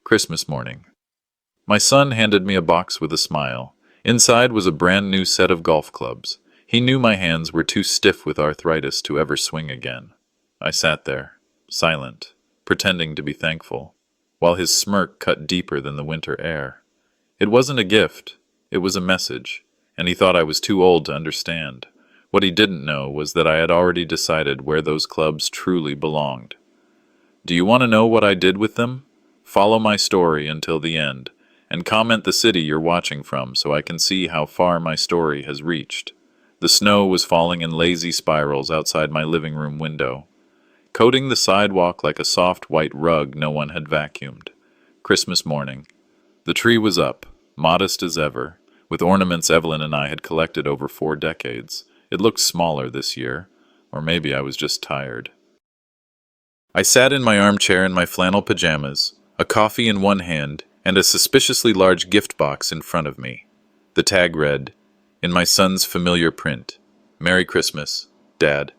Christmas morning. My son handed me a box with a smile. Inside was a brand new set of golf clubs. He knew my hands were too stiff with arthritis to ever swing again. I sat there, silent, pretending to be thankful, while his smirk cut deeper than the winter air. It wasn't a gift, it was a message, and he thought I was too old to understand. What he didn't know was that I had already decided where those clubs truly belonged. Do you want to know what I did with them? Follow my story until the end, and comment the city you're watching from so I can see how far my story has reached. The snow was falling in lazy spirals outside my living room window, coating the sidewalk like a soft white rug no one had vacuumed. Christmas morning. The tree was up, modest as ever, with ornaments Evelyn and I had collected over 4 decades. It looked smaller this year, or maybe I was just tired. I sat in my armchair in my flannel pajamas, a coffee in one hand, and a suspiciously large gift box in front of me. The tag read, in my son's familiar print, "Merry Christmas, Dad."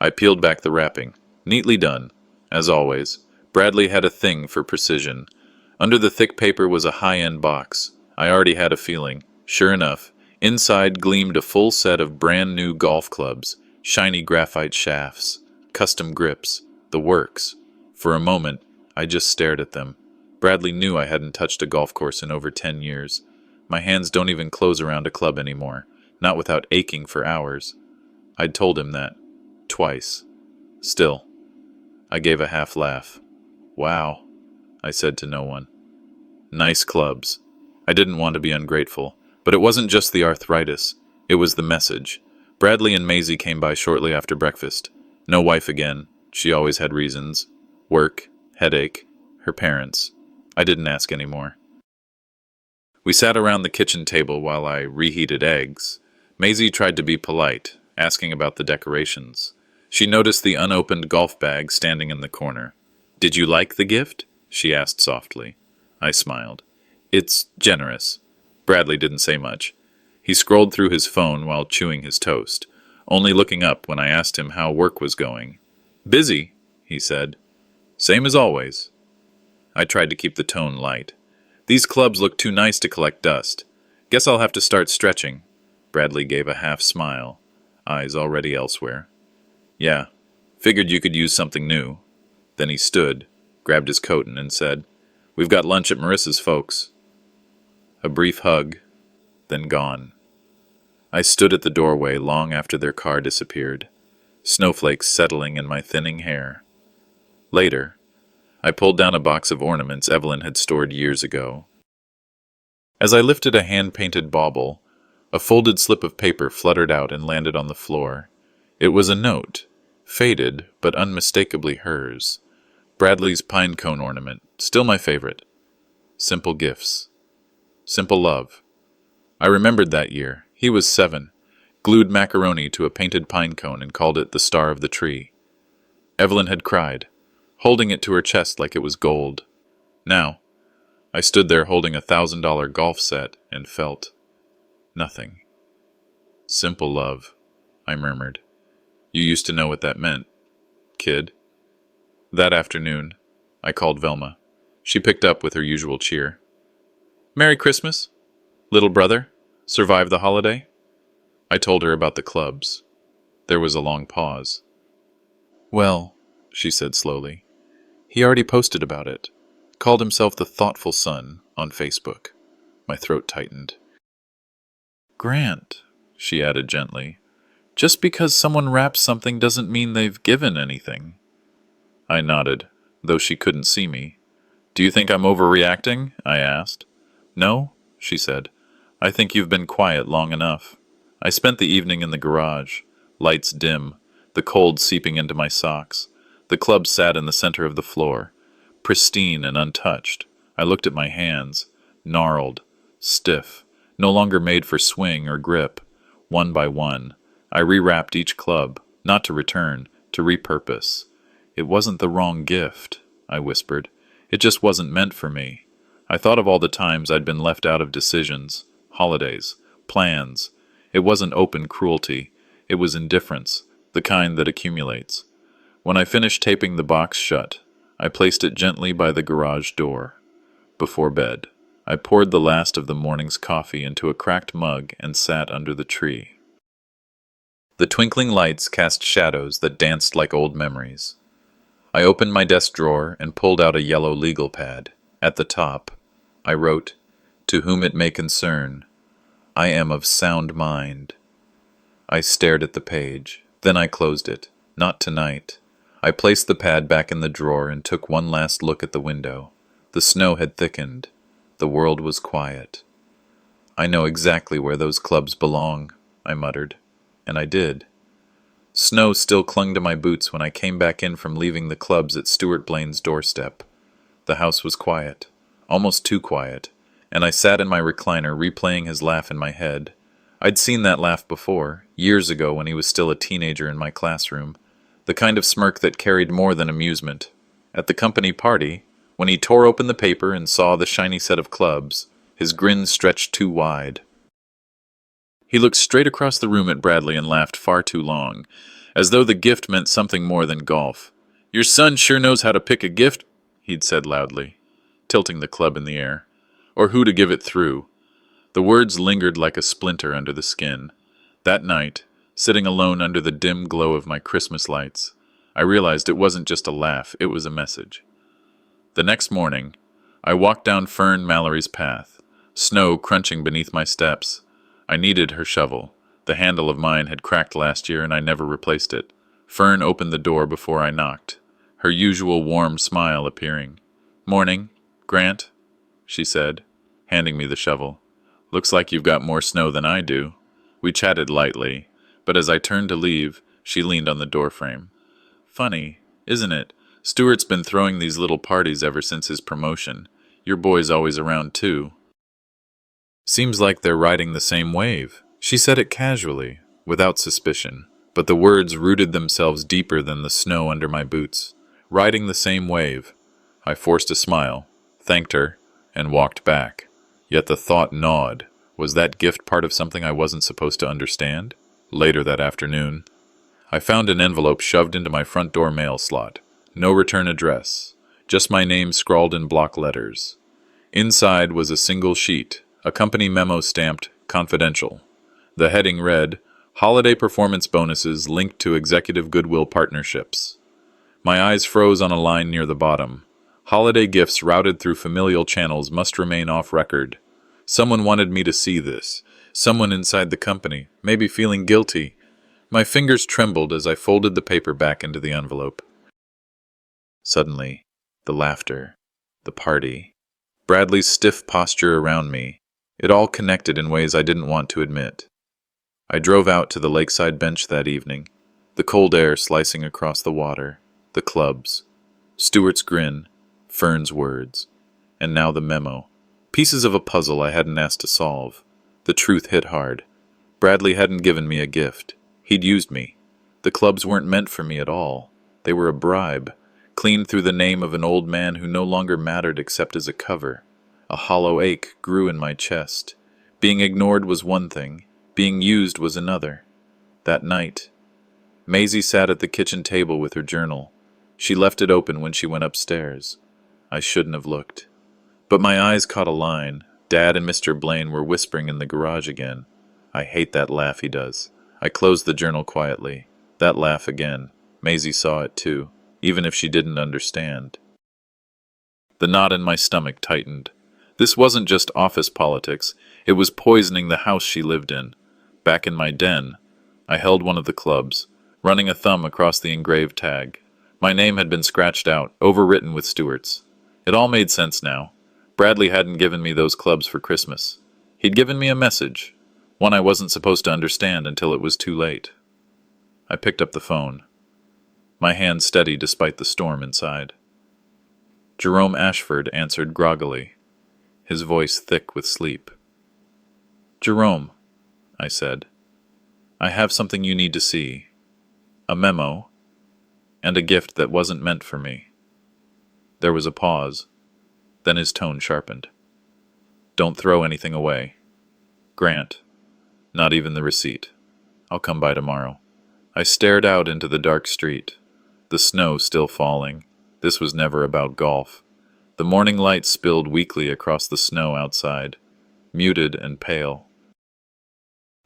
I peeled back the wrapping. Neatly done. As always, Bradley had a thing for precision. Under the thick paper was a high-end box. I already had a feeling. Sure enough, inside gleamed a full set of brand-new golf clubs, shiny graphite shafts, custom grips, the works. For a moment, I just stared at them. Bradley knew I hadn't touched a golf course in over 10 years. My hands don't even close around a club anymore, not without aching for hours. I'd told him that. Twice. Still, I gave a half laugh. "Wow," I said to no one. Nice clubs. I didn't want to be ungrateful, but it wasn't just the arthritis. It was the message. Bradley and Maisie came by shortly after breakfast. No wife again. She always had reasons. Work, headache, her parents. I didn't ask any more. We sat around the kitchen table while I reheated eggs. Maisie tried to be polite, asking about the decorations. She noticed the unopened golf bag standing in the corner. "Did you like the gift?" she asked softly. I smiled. "It's generous." Bradley didn't say much. He scrolled through his phone while chewing his toast, only looking up when I asked him how work was going. "Busy," he said. "Same as always." I tried to keep the tone light. "These clubs look too nice to collect dust. Guess I'll have to start stretching." Bradley gave a half smile, eyes already elsewhere. "Yeah, figured you could use something new." Then he stood, grabbed his coat and said, "We've got lunch at Marissa's folks." A brief hug, then gone. I stood at the doorway long after their car disappeared, snowflakes settling in my thinning hair. Later, I pulled down a box of ornaments Evelyn had stored years ago. As I lifted a hand-painted bauble, a folded slip of paper fluttered out and landed on the floor. It was a note, faded but unmistakably hers. Bradley's pine cone ornament, still my favorite. Simple gifts. Simple love. I remembered that year. He was 7, glued macaroni to a painted pine cone and called it the star of the tree. Evelyn had cried, holding it to her chest like it was gold. Now, I stood there holding a $1,000 golf set and felt nothing. "Simple love," I murmured. "You used to know what that meant, kid." That afternoon, I called Velma. She picked up with her usual cheer. "Merry Christmas, little brother. Survived the holiday?" I told her about the clubs. There was a long pause. "Well," she said slowly, "he already posted about it. Called himself the Thoughtful Son on Facebook." My throat tightened. "Grant," she added gently, "just because someone wraps something doesn't mean they've given anything." I nodded, though she couldn't see me. "Do you think I'm overreacting?" I asked. "No," she said. "I think you've been quiet long enough." I spent the evening in the garage, lights dim, the cold seeping into my socks. The club sat in the center of the floor, pristine and untouched. I looked at my hands, gnarled, stiff, no longer made for swing or grip. One by one, I rewrapped each club, not to return, to repurpose. "It wasn't the wrong gift," I whispered. "It just wasn't meant for me." I thought of all the times I'd been left out of decisions, holidays, plans. It wasn't open cruelty. It was indifference, the kind that accumulates. When I finished taping the box shut, I placed it gently by the garage door. Before bed, I poured the last of the morning's coffee into a cracked mug and sat under the tree. The twinkling lights cast shadows that danced like old memories. I opened my desk drawer and pulled out a yellow legal pad. At the top, I wrote, "To whom it may concern, I am of sound mind." I stared at the page. Then I closed it. Not tonight. I placed the pad back in the drawer and took one last look at the window. The snow had thickened. The world was quiet. "I know exactly where those clubs belong," I muttered. And I did. Snow still clung to my boots when I came back in from leaving the clubs at Stuart Blaine's doorstep. The house was quiet. Almost too quiet. And I sat in my recliner replaying his laugh in my head. I'd seen that laugh before, years ago when he was still a teenager in my classroom. The kind of smirk that carried more than amusement. At the company party, when he tore open the paper and saw the shiny set of clubs, his grin stretched too wide. He looked straight across the room at Bradley and laughed far too long, as though the gift meant something more than golf. "Your son sure knows how to pick a gift," he'd said loudly, tilting the club in the air. "Or who to give it through." The words lingered like a splinter under the skin. That night, sitting alone under the dim glow of my Christmas lights, I realized it wasn't just a laugh, it was a message. The next morning, I walked down Fern Mallory's path, snow crunching beneath my steps. I needed her shovel. The handle of mine had cracked last year and I never replaced it. Fern opened the door before I knocked, her usual warm smile appearing. "Morning, Grant," she said, handing me the shovel. "Looks like you've got more snow than I do." We chatted lightly, but as I turned to leave, she leaned on the doorframe. "Funny, isn't it? Stuart's been throwing these little parties ever since his promotion. Your boy's always around too." "Seems like they're riding the same wave." She said it casually, without suspicion, but the words rooted themselves deeper than the snow under my boots. Riding the same wave. I forced a smile, thanked her, and walked back. Yet the thought gnawed. Was that gift part of something I wasn't supposed to understand? Later that afternoon, I found an envelope shoved into my front door mail slot. No return address, just my name scrawled in block letters. Inside was a single sheet, a company memo stamped "Confidential." The heading read, "Holiday performance bonuses linked to executive goodwill partnerships." My eyes froze on a line near the bottom. "Holiday gifts routed through familial channels must remain off record." Someone wanted me to see this. Someone inside the company, maybe feeling guilty. My fingers trembled as I folded the paper back into the envelope. Suddenly, the laughter, the party, Bradley's stiff posture around me, it all connected in ways I didn't want to admit. I drove out to the lakeside bench that evening, the cold air slicing across the water, the clubs, Stuart's grin, Fern's words, and now the memo. Pieces of a puzzle I hadn't asked to solve. The truth hit hard. Bradley hadn't given me a gift. He'd used me. The clubs weren't meant for me at all. They were a bribe, cleaned through the name of an old man who no longer mattered except as a cover. A hollow ache grew in my chest. Being ignored was one thing. Being used was another. That night, Maisie sat at the kitchen table with her journal. She left it open when she went upstairs. I shouldn't have looked. But my eyes caught a line. Dad and Mr. Blaine were whispering in the garage again. I hate that laugh he does. I closed the journal quietly. That laugh again. Maisie saw it too, even if she didn't understand. The knot in my stomach tightened. This wasn't just office politics. It was poisoning the house she lived in. Back in my den, I held one of the clubs, running a thumb across the engraved tag. My name had been scratched out, overwritten with Stuart's. It all made sense now. Bradley hadn't given me those clubs for Christmas. He'd given me a message, one I wasn't supposed to understand until it was too late. I picked up the phone, my hand steady despite the storm inside. Jerome Ashford answered groggily, his voice thick with sleep. "Jerome," I said, "I have something you need to see. A memo, and a gift that wasn't meant for me." There was a pause. Then his tone sharpened. "Don't throw anything away. Grant. Not even the receipt. I'll come by tomorrow." I stared out into the dark street. The snow still falling. This was never about golf. The morning light spilled weakly across the snow outside, muted and pale.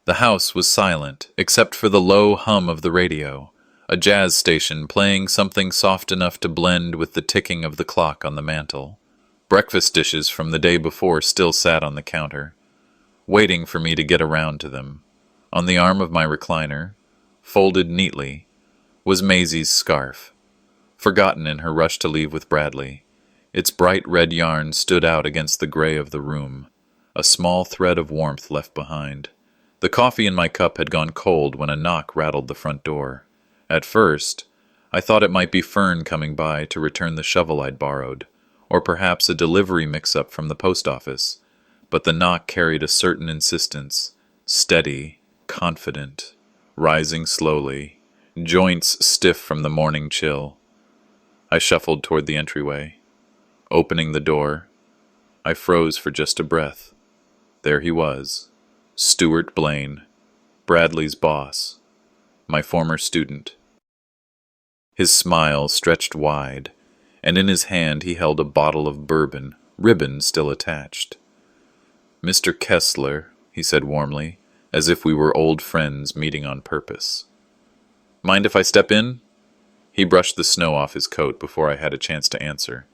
The house was silent, except for the low hum of the radio, a jazz station playing something soft enough to blend with the ticking of the clock on the mantel. Breakfast dishes from the day before still sat on the counter, waiting for me to get around to them. On the arm of my recliner, folded neatly, was Maisie's scarf, forgotten in her rush to leave with Bradley. Its bright red yarn stood out against the gray of the room, a small thread of warmth left behind. The coffee in my cup had gone cold when a knock rattled the front door. At first, I thought it might be Fern coming by to return the shovel I'd borrowed, or perhaps a delivery mix-up from the post office, but the knock carried a certain insistence, steady, confident, rising slowly, joints stiff from the morning chill. I shuffled toward the entryway. Opening the door, I froze for just a breath. There he was, Stuart Blaine, Bradley's boss, my former student. His smile stretched wide, and in his hand he held a bottle of bourbon, ribbon still attached. "Mr. Kessler," he said warmly, as if we were old friends meeting on purpose. "Mind if I step in?" He brushed the snow off his coat before I had a chance to answer.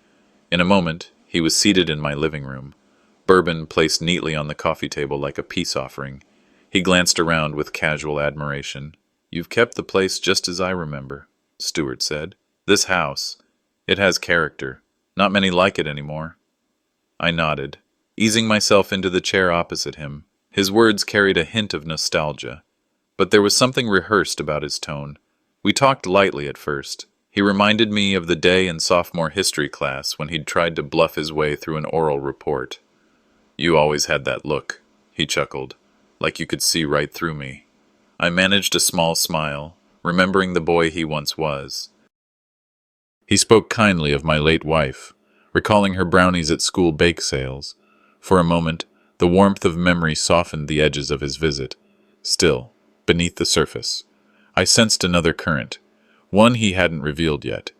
In a moment, he was seated in my living room, bourbon placed neatly on the coffee table like a peace offering. He glanced around with casual admiration. "You've kept the place just as I remember," Stuart said. "This house, it has character. Not many like it anymore." I nodded, easing myself into the chair opposite him. His words carried a hint of nostalgia, but there was something rehearsed about his tone. We talked lightly at first. He reminded me of the day in sophomore history class when he'd tried to bluff his way through an oral report. "You always had that look," he chuckled, "like you could see right through me." I managed a small smile, remembering the boy he once was. He spoke kindly of my late wife, recalling her brownies at school bake sales. For a moment, the warmth of memory softened the edges of his visit. Still, beneath the surface, I sensed another current, one he hadn't revealed yet.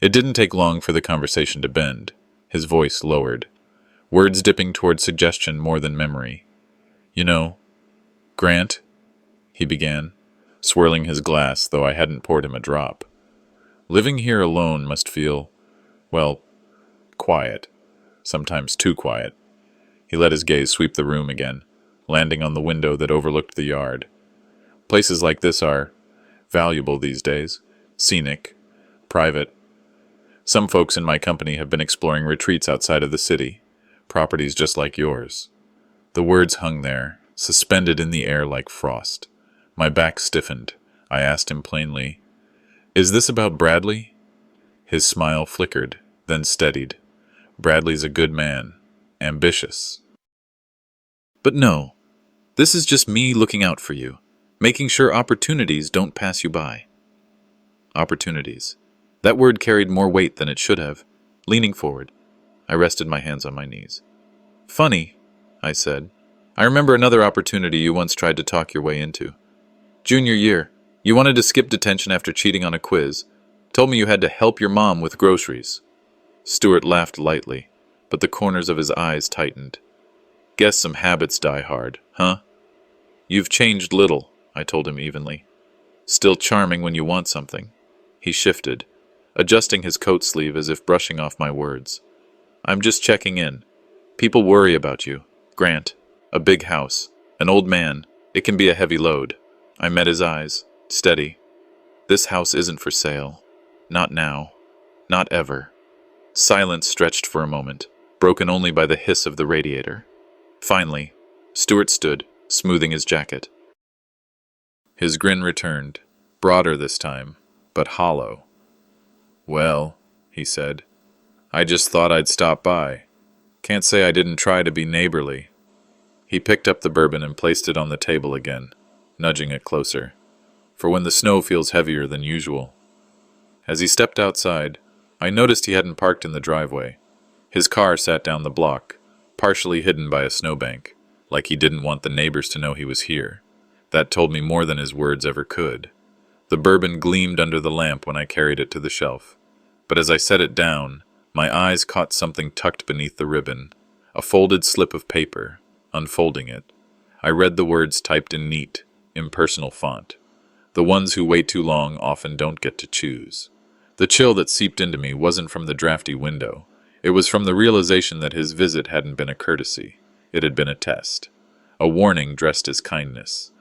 It didn't take long for the conversation to bend. His voice lowered, words dipping toward suggestion more than memory. "You know, Grant," he began, swirling his glass, though I hadn't poured him a drop. "Living here alone must feel, well, quiet. Sometimes too quiet." He let his gaze sweep the room again, landing on the window that overlooked the yard. "Places like this are valuable these days. Scenic, private. Some folks in my company have been exploring retreats outside of the city, properties just like yours." The words hung there, suspended in the air like frost. My back stiffened. I asked him plainly, "Is this about Bradley?" His smile flickered, then steadied. "Bradley's a good man. Ambitious. But no, this is just me looking out for you, making sure opportunities don't pass you by." Opportunities. That word carried more weight than it should have. Leaning forward, I rested my hands on my knees. "Funny," I said. "I remember another opportunity you once tried to talk your way into. Junior year, you wanted to skip detention after cheating on a quiz. Told me you had to help your mom with groceries." Stuart laughed lightly, but the corners of his eyes tightened. "Guess some habits die hard, huh?" "You've changed little," I told him evenly. "Still charming when you want something." He shifted, adjusting his coat sleeve as if brushing off my words. "I'm just checking in. People worry about you. Grant, a big house, an old man, it can be a heavy load." I met his eyes, steady. "This house isn't for sale. Not now. Not ever." Silence stretched for a moment, broken only by the hiss of the radiator. Finally, Stuart stood, smoothing his jacket. His grin returned, broader this time, but hollow. "Well," he said, "I just thought I'd stop by. Can't say I didn't try to be neighborly." He picked up the bourbon and placed it on the table again, nudging it closer, for when the snow feels heavier than usual. As he stepped outside, I noticed he hadn't parked in the driveway. His car sat down the block, partially hidden by a snowbank, like he didn't want the neighbors to know he was here. That told me more than his words ever could. The bourbon gleamed under the lamp when I carried it to the shelf, but as I set it down, My eyes caught something tucked beneath the ribbon, a folded slip of paper. Unfolding it, I read the words typed in neat, impersonal font. The ones who wait too long often don't get to choose. The chill that seeped into me wasn't from the drafty window. It was from the realization that his visit hadn't been a courtesy. It had been a test. A warning dressed as kindness.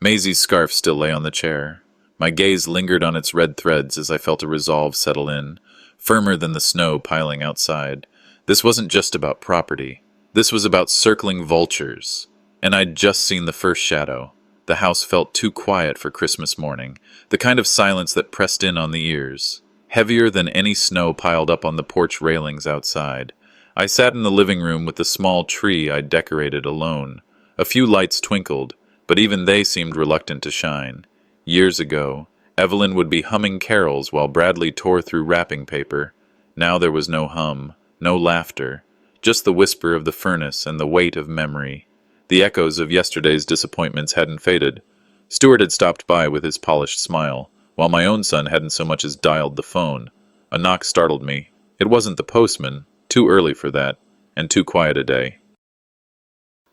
Maisie's scarf still lay on the chair. My gaze lingered on its red threads as I felt a resolve settle in, firmer than the snow piling outside. This wasn't just about property. This was about circling vultures. And I'd just seen the first shadow. The house felt too quiet for Christmas morning, the kind of silence that pressed in on the ears, heavier than any snow piled up on the porch railings outside. I sat in the living room with the small tree I'd decorated alone. A few lights twinkled, but even they seemed reluctant to shine. Years ago, Evelyn would be humming carols while Bradley tore through wrapping paper. Now there was no hum, no laughter, just the whisper of the furnace and the weight of memory. The echoes of yesterday's disappointments hadn't faded. Stuart had stopped by with his polished smile, while my own son hadn't so much as dialed the phone. A knock startled me. It wasn't the postman, too early for that, and too quiet a day.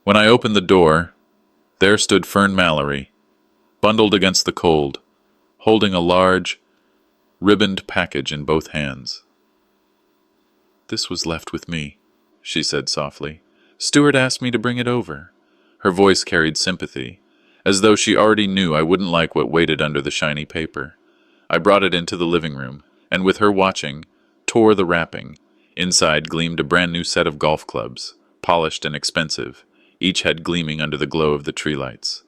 When I opened the door, there stood Fern Mallory, bundled against the cold, holding a large, ribboned package in both hands. "This was left with me," she said softly. "Stuart asked me to bring it over." Her voice carried sympathy, as though she already knew I wouldn't like what waited under the shiny paper. I brought it into the living room, and with her watching, tore the wrapping. Inside gleamed a brand new set of golf clubs, polished and expensive, each head gleaming under the glow of the tree lights.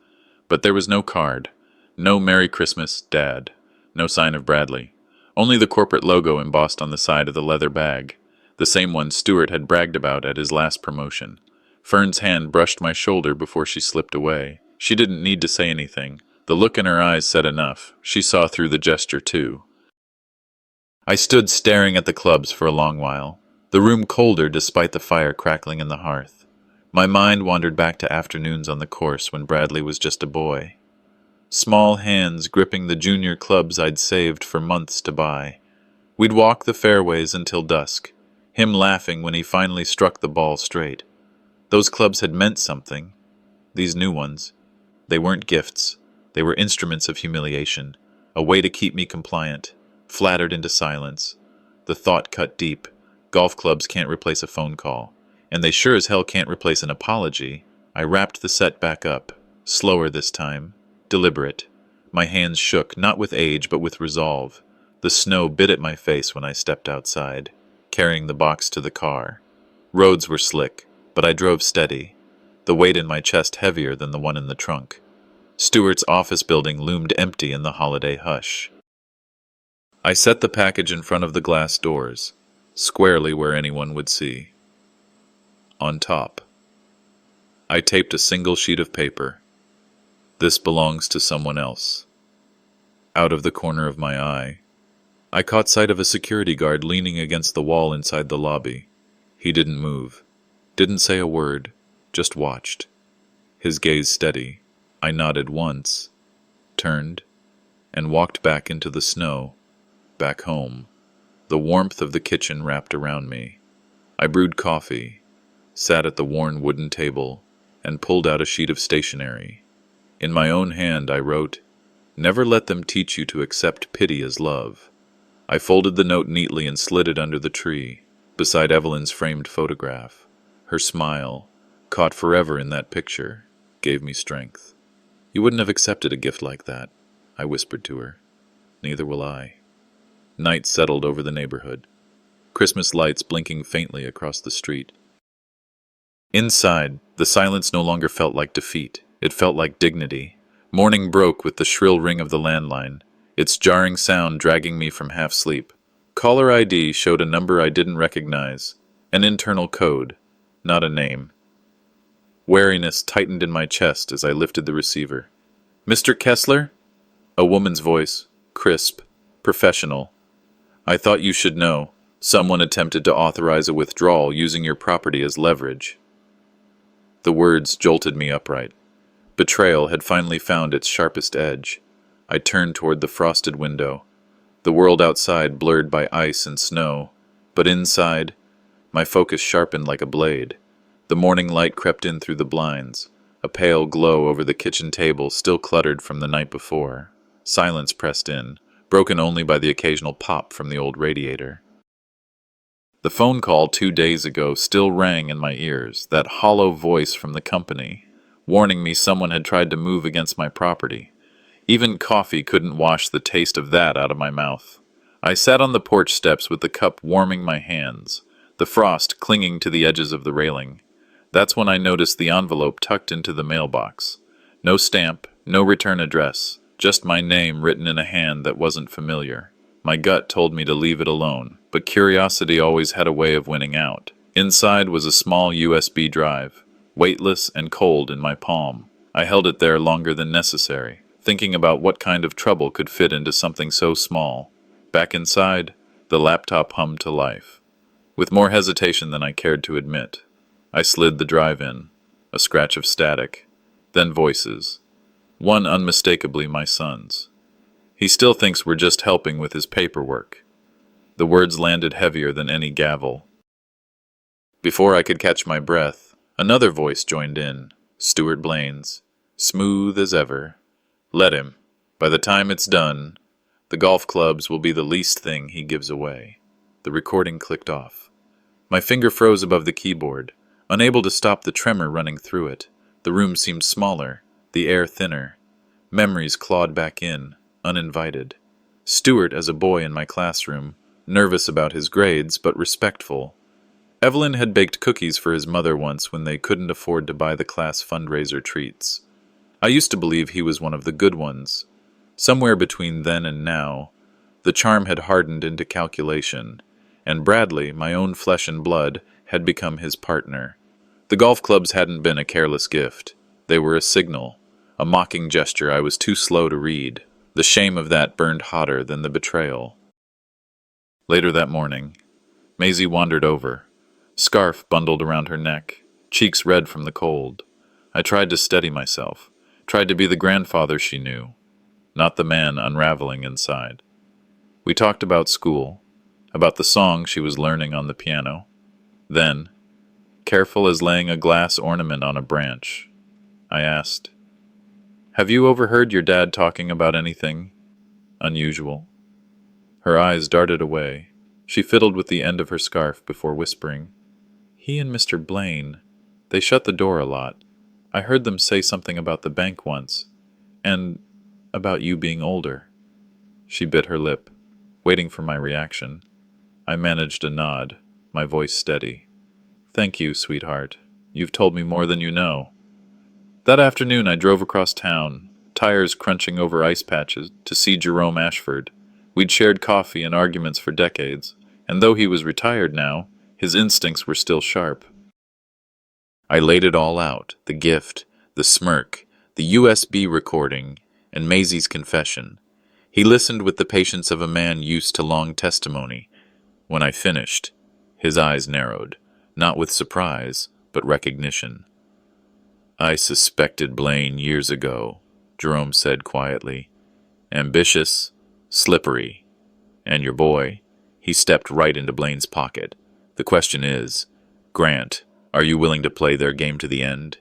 But there was no card, no "Merry Christmas, Dad," no sign of Bradley, only the corporate logo embossed on the side of the leather bag, the same one Stuart had bragged about at his last promotion. Fern's hand brushed my shoulder before she slipped away. She didn't need to say anything. The look in her eyes said enough. She saw through the gesture, too. I stood staring at the clubs for a long while, the room colder despite the fire crackling in the hearth. My mind wandered back to afternoons on the course when Bradley was just a boy. Small hands gripping the junior clubs I'd saved for months to buy. We'd walk the fairways until dusk, him laughing when he finally struck the ball straight. Those clubs had meant something. These new ones. They weren't gifts. They were instruments of humiliation, a way to keep me compliant, flattered into silence. The thought cut deep. Golf clubs can't replace a phone call, and they sure as hell can't replace an apology. I wrapped the set back up, slower this time, deliberate. My hands shook, not with age, but with resolve. The snow bit at my face when I stepped outside, carrying the box to the car. Roads were slick, but I drove steady, the weight in my chest heavier than the one in the trunk. Stuart's office building loomed empty in the holiday hush. I set the package in front of the glass doors, squarely where anyone would see. On top, I taped a single sheet of paper. "This belongs to someone else." Out of the corner of my eye, I caught sight of a security guard leaning against the wall inside the lobby. He didn't move. Didn't say a word, just watched. His gaze steady. I nodded once, turned, and walked back into the snow, back home. The warmth of the kitchen wrapped around me. I brewed coffee, sat at the worn wooden table, and pulled out a sheet of stationery. In my own hand I wrote, "Never let them teach you to accept pity as love." I folded the note neatly and slid it under the tree, beside Evelyn's framed photograph. Her smile, caught forever in that picture, gave me strength. "You wouldn't have accepted a gift like that," I whispered to her. "Neither will I." Night settled over the neighborhood, Christmas lights blinking faintly across the street. Inside, the silence no longer felt like defeat. It felt like dignity. Morning broke with the shrill ring of the landline, its jarring sound dragging me from half-sleep. Caller ID showed a number I didn't recognize, an internal code, not a name. Wariness tightened in my chest as I lifted the receiver. "Mr. Kessler?" A woman's voice, crisp, professional. "I thought you should know. Someone attempted to authorize a withdrawal using your property as leverage." The words jolted me upright. Betrayal had finally found its sharpest edge. I turned toward the frosted window, the world outside blurred by ice and snow. But inside, my focus sharpened like a blade. The morning light crept in through the blinds, a pale glow over the kitchen table still cluttered from the night before. Silence pressed in, broken only by the occasional pop from the old radiator. The phone call 2 days ago still rang in my ears, that hollow voice from the company, warning me someone had tried to move against my property. Even coffee couldn't wash the taste of that out of my mouth. I sat on the porch steps with the cup warming my hands, the frost clinging to the edges of the railing. That's when I noticed the envelope tucked into the mailbox. No stamp, no return address, just my name written in a hand that wasn't familiar. My gut told me to leave it alone, but curiosity always had a way of winning out. Inside was a small USB drive, weightless and cold in my palm. I held it there longer than necessary, thinking about what kind of trouble could fit into something so small. Back inside, the laptop hummed to life. With more hesitation than I cared to admit, I slid the drive in, a scratch of static, then voices. One unmistakably my son's. He still thinks we're just helping with his paperwork. The words landed heavier than any gavel. Before I could catch my breath, another voice joined in, Stuart Blaine's, smooth as ever. Let him. By the time it's done, the golf clubs will be the least thing he gives away. The recording clicked off. My finger froze above the keyboard, unable to stop the tremor running through it. The room seemed smaller, the air thinner. Memories clawed back in, uninvited. Stuart as a boy in my classroom, nervous about his grades, but respectful. Evelyn had baked cookies for his mother once when they couldn't afford to buy the class fundraiser treats. I used to believe he was one of the good ones. Somewhere between then and now, the charm had hardened into calculation, and Bradley, my own flesh and blood, had become his partner. The golf clubs hadn't been a careless gift. They were a signal, a mocking gesture I was too slow to read. The shame of that burned hotter than the betrayal. Later that morning, Maisie wandered over, scarf bundled around her neck, cheeks red from the cold. I tried to steady myself, tried to be the grandfather she knew, not the man unraveling inside. We talked about school, about the song she was learning on the piano. Then, careful as laying a glass ornament on a branch, I asked, "Have you overheard your dad talking about anything unusual?" Her eyes darted away. She fiddled with the end of her scarf before whispering, "He and Mr. Blaine, they shut the door a lot. I heard them say something about the bank once, and about you being older." She bit her lip, waiting for my reaction. I managed a nod, my voice steady. "Thank you, sweetheart. You've told me more than you know." That afternoon I drove across town, tires crunching over ice patches, to see Jerome Ashford. We'd shared coffee and arguments for decades, and though he was retired now, his instincts were still sharp. I laid it all out, the gift, the smirk, the USB recording, and Maisie's confession. He listened with the patience of a man used to long testimony. When I finished, his eyes narrowed, not with surprise, but recognition. "I suspected Blaine years ago," Jerome said quietly. "Ambitious, slippery. And your boy, he stepped right into Blaine's pocket. The question is, Grant, are you willing to play their game to the end?"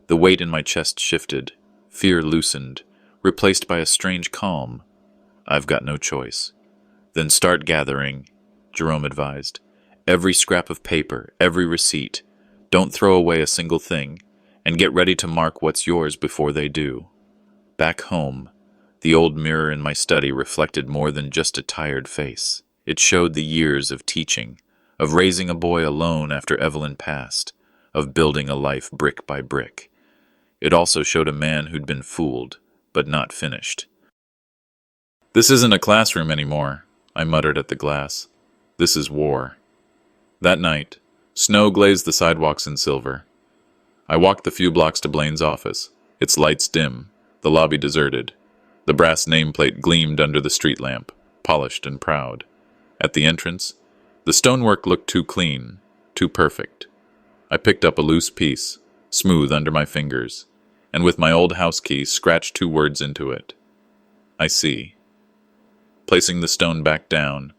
The weight in my chest shifted, fear loosened, replaced by a strange calm. "I've got no choice." "Then start gathering," Jerome advised. "Every scrap of paper, every receipt. Don't throw away a single thing, and get ready to mark what's yours before they do." Back home, the old mirror in my study reflected more than just a tired face. It showed the years of teaching, of raising a boy alone after Evelyn passed, of building a life brick by brick. It also showed a man who'd been fooled, but not finished. "This isn't a classroom anymore," I muttered at the glass. "This is war." That night, snow glazed the sidewalks in silver. I walked the few blocks to Blaine's office, its lights dim, the lobby deserted. The brass nameplate gleamed under the street lamp, polished and proud. At the entrance, the stonework looked too clean, too perfect. I picked up a loose piece, smooth under my fingers, and with my old house key scratched 2 words into it. "I see." Placing the stone back down,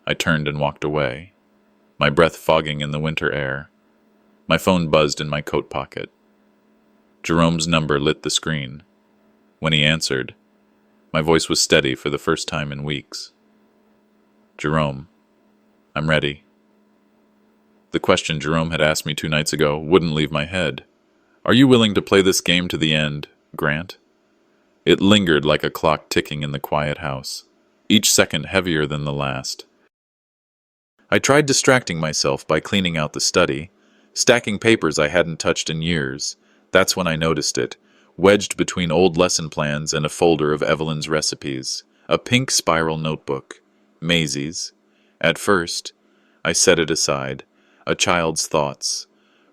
I turned and walked away. my breath fogging in the winter air. My phone buzzed in my coat pocket. Jerome's number lit the screen. When he answered, my voice was steady for the first time in weeks. Jerome, I'm ready. The question Jerome had asked me 2 nights ago wouldn't leave my head. Are you willing to play this game to the end, Grant? It lingered like a clock ticking in the quiet house, each second heavier than the last. I tried distracting myself by cleaning out the study, stacking papers I hadn't touched in years. That's when I noticed it, wedged between old lesson plans and a folder of Evelyn's recipes, a pink spiral notebook, Maisie's. At first, I set it aside. A child's thoughts,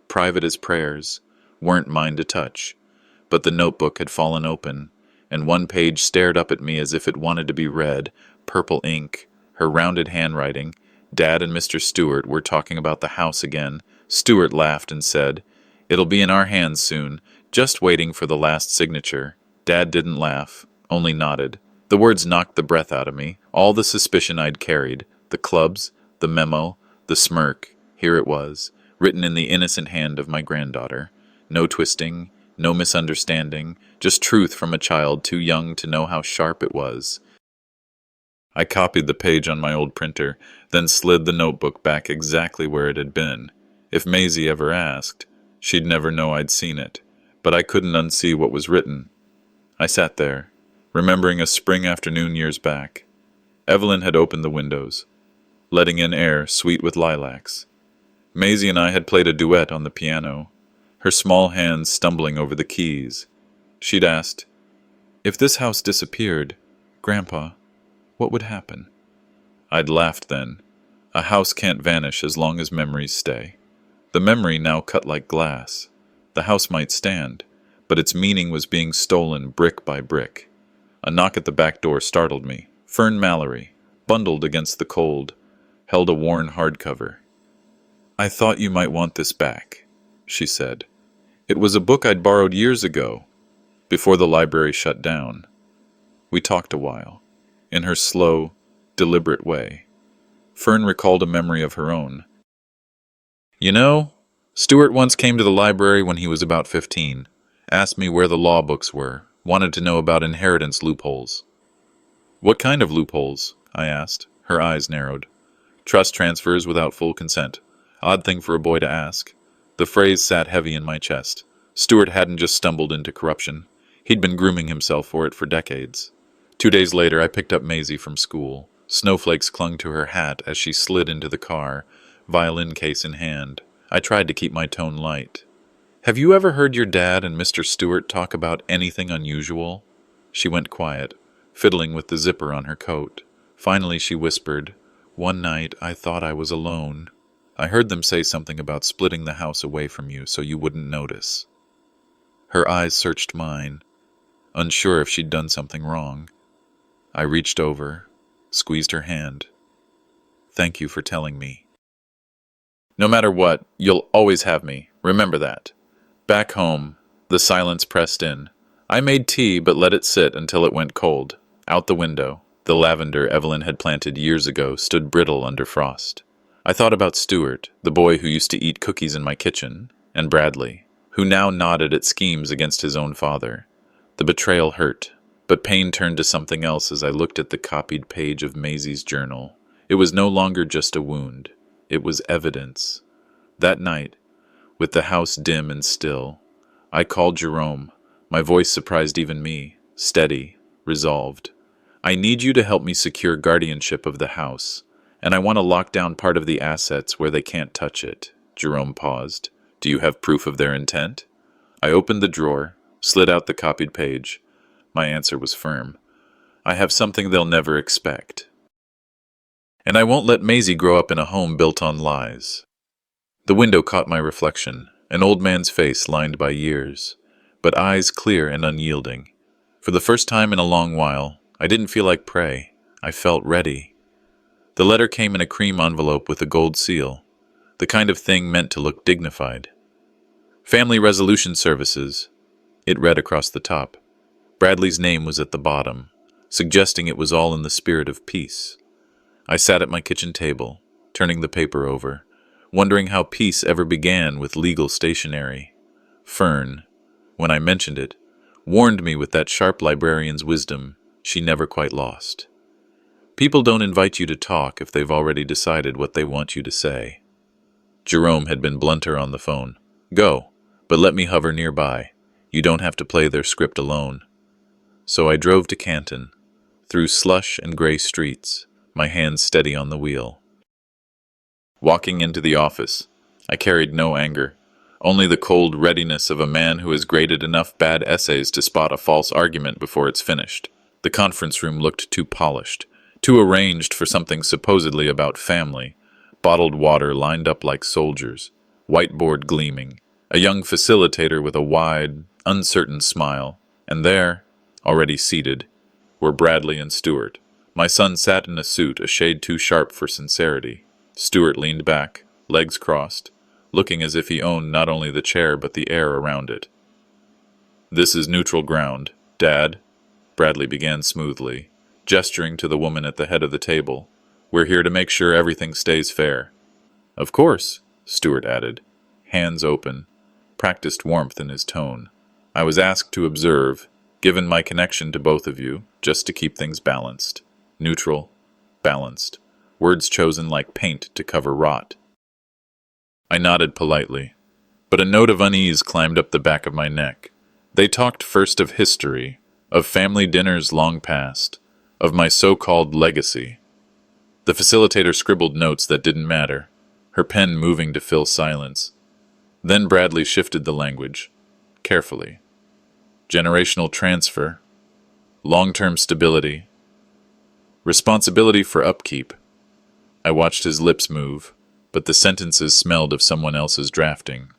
private as prayers, weren't mine to touch. But the notebook had fallen open, and one page stared up at me as if it wanted to be read, purple ink, her rounded handwriting. Dad and Mr. Stewart were talking about the house again. Stewart laughed and said, "It'll be in our hands soon, just waiting for the last signature." Dad didn't laugh, only nodded. The words knocked the breath out of me, all the suspicion I'd carried, the clubs, the memo, the smirk. Here it was, written in the innocent hand of my granddaughter. No twisting, no misunderstanding, just truth from a child too young to know how sharp it was. I copied the page on my old printer, then slid the notebook back exactly where it had been. If Maisie ever asked, she'd never know I'd seen it, but I couldn't unsee what was written. I sat there, remembering a spring afternoon years back. Evelyn had opened the windows, letting in air sweet with lilacs. Maisie and I had played a duet on the piano, her small hands stumbling over the keys. She'd asked, "If this house disappeared, Grandpa, what would happen?" I'd laughed then. A house can't vanish as long as memories stay. The memory now cut like glass. The house might stand, but its meaning was being stolen brick by brick. A knock at the back door startled me. Fern Mallory, bundled against the cold, held a worn hardcover. "I thought you might want this back," she said. It was a book I'd borrowed years ago, before the library shut down. We talked a while, in her slow, deliberate way. Fern recalled a memory of her own. "You know, Stewart once came to the library when he was about 15, asked me where the law books were, wanted to know about inheritance loopholes." "What kind of loopholes?" I asked. Her eyes narrowed. "Trust transfers without full consent. Odd thing for a boy to ask." The phrase sat heavy in my chest. Stewart hadn't just stumbled into corruption. He'd been grooming himself for it for decades. 2 days later, I picked up Maisie from school. Snowflakes clung to her hat as she slid into the car, violin case in hand. I tried to keep my tone light. "Have you ever heard your dad and Mr. Stewart talk about anything unusual?" She went quiet, fiddling with the zipper on her coat. Finally she whispered, "One night I thought I was alone. I heard them say something about splitting the house away from you so you wouldn't notice." Her eyes searched mine, unsure if she'd done something wrong. I reached over, squeezed her hand. "Thank you for telling me." "No matter what, you'll always have me. Remember that." Back home, the silence pressed in. I made tea but let it sit until it went cold. Out the window, the lavender Evelyn had planted years ago stood brittle under frost. I thought about Stewart, the boy who used to eat cookies in my kitchen, and Bradley, who now nodded at schemes against his own father. The betrayal hurt, but pain turned to something else as I looked at the copied page of Maisie's journal. It was no longer just a wound. It was evidence. That night, with the house dim and still, I called Jerome. My voice surprised even me, steady, resolved. "I need you to help me secure guardianship of the house, and I want to lock down part of the assets where they can't touch it." Jerome paused. "Do you have proof of their intent?" I opened the drawer, slid out the copied page. My answer was firm. "I have something they'll never expect. And I won't let Maisie grow up in a home built on lies." The window caught my reflection, an old man's face lined by years, but eyes clear and unyielding. For the first time in a long while, I didn't feel like prey. I felt ready. The letter came in a cream envelope with a gold seal, the kind of thing meant to look dignified. "Family Resolution Services," it read across the top. Bradley's name was at the bottom, suggesting it was all in the spirit of peace. I sat at my kitchen table, turning the paper over. wondering how peace ever began with legal stationery. Fern, when I mentioned it, warned me with that sharp librarian's wisdom she never quite lost. People don't invite you to talk if they've already decided what they want you to say. Jerome had been blunter on the phone. Go, but let me hover nearby. You don't have to play their script alone. So I drove to Canton, through slush and gray streets, my hands steady on the wheel. Walking into the office, I carried no anger, only the cold readiness of a man who has graded enough bad essays to spot a false argument before it's finished. The conference room looked too polished, too arranged for something supposedly about family. Bottled water lined up like soldiers, whiteboard gleaming, a young facilitator with a wide, uncertain smile, and there, already seated, were Bradley and Stewart. My son sat in a suit a shade too sharp for sincerity. Stewart leaned back, legs crossed, looking as if he owned not only the chair but the air around it. "This is neutral ground, Dad," Bradley began smoothly, gesturing to the woman at the head of the table. "We're here to make sure everything stays fair." "Of course," Stewart added, hands open, practiced warmth in his tone. "I was asked to observe, given my connection to both of you, just to keep things balanced. Neutral, balanced. Words chosen like paint to cover rot." I nodded politely, but a note of unease climbed up the back of my neck. They talked first of history, of family dinners long past, of my so-called legacy. The facilitator scribbled notes that didn't matter, her pen moving to fill silence. Then Bradley shifted the language, carefully. Generational transfer, long-term stability, responsibility for upkeep. I watched his lips move, but the sentences smelled of someone else's drafting.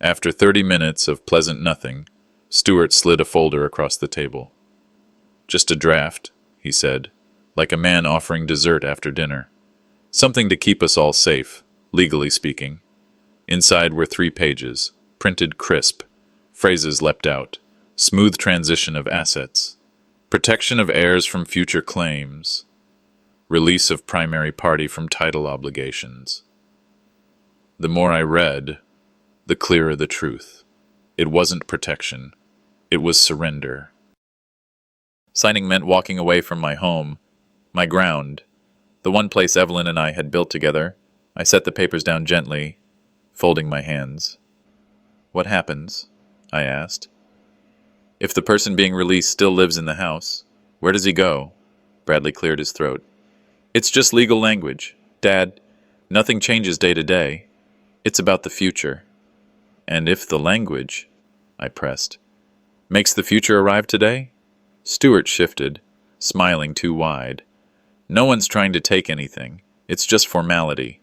After 30 minutes of pleasant nothing, Stewart slid a folder across the table. "Just a draft," he said, like a man offering dessert after dinner. "Something to keep us all safe, legally speaking." Inside were 3 pages, printed crisp. Phrases leapt out. Smooth transition of assets. Protection of heirs from future claims. Release of primary party from title obligations. The more I read, the clearer the truth. It wasn't protection. It was surrender. Signing meant walking away from my home, my ground, the one place Evelyn and I had built together. I set the papers down gently, folding my hands. "What happens?" I asked. "If the person being released still lives in the house, where does he go?" Bradley cleared his throat. "It's just legal language. Dad, nothing changes day to day. It's about the future." "And if the language," I pressed, "makes the future arrive today?" Stewart shifted, smiling too wide. "No one's trying to take anything. It's just formality."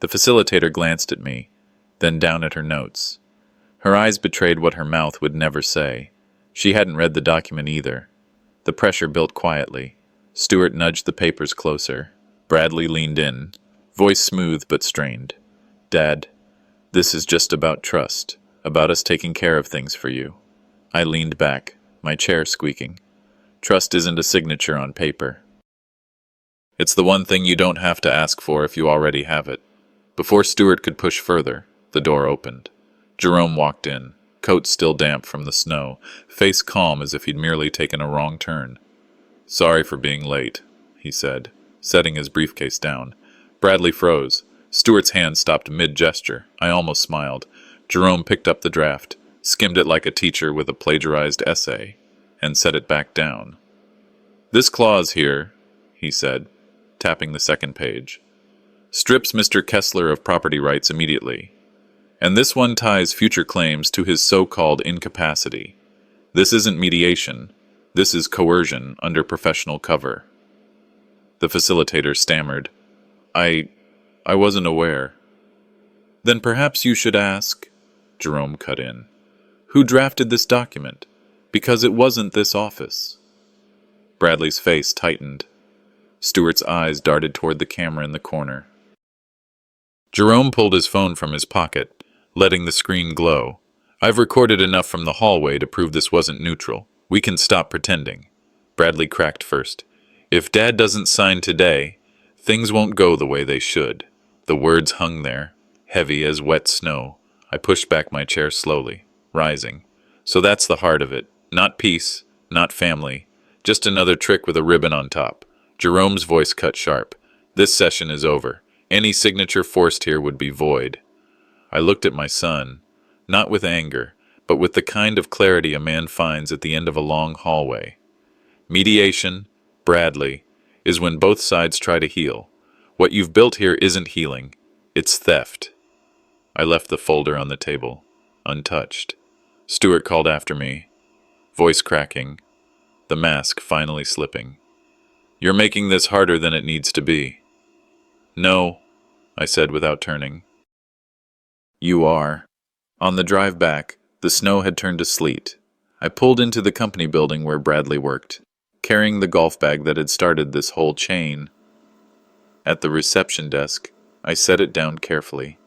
The facilitator glanced at me, then down at her notes. Her eyes betrayed what her mouth would never say. She hadn't read the document either. The pressure built quietly. Stewart nudged the papers closer. Bradley leaned in, voice smooth but strained. "Dad, this is just about trust, about us taking care of things for you." I leaned back, my chair squeaking. "Trust isn't a signature on paper. It's the one thing you don't have to ask for if you already have it." Before Stewart could push further, the door opened. Jerome walked in, coat still damp from the snow, face calm as if he'd merely taken a wrong turn. "Sorry for being late," he said, setting his briefcase down. Bradley froze. Stewart's hand stopped mid-gesture. I almost smiled. Jerome picked up the draft, skimmed it like a teacher with a plagiarized essay, and set it back down. "This clause here," he said, tapping the second page, "strips Mr. Kessler of property rights immediately. And this one ties future claims to his so-called incapacity. This isn't mediation. This is coercion under professional cover." The facilitator stammered, I wasn't aware." "Then perhaps you should ask," Jerome cut in, "who drafted this document? Because it wasn't this office." Bradley's face tightened. Stewart's eyes darted toward the camera in the corner. Jerome pulled his phone from his pocket, letting the screen glow. "I've recorded enough from the hallway to prove this wasn't neutral. We can stop pretending." Bradley cracked first. "If Dad doesn't sign today, things won't go the way they should." The words hung there, heavy as wet snow. I pushed back my chair slowly, rising. So that's the heart of it. Not peace, not family. Just another trick with a ribbon on top. Jerome's voice cut sharp. This session is over. Any signature forced here would be void. I looked at my son, not with anger, but with the kind of clarity a man finds at the end of a long hallway. Mediation, Bradley, is when both sides try to heal. What you've built here isn't healing. It's theft. I left the folder on the table, untouched. Stuart called after me, voice cracking, the mask finally slipping. You're making this harder than it needs to be. No, I said without turning. You are. On the drive back, the snow had turned to sleet. I pulled into the company building where Bradley worked, carrying the golf bag that had started this whole chain. At the reception desk, I set it down carefully.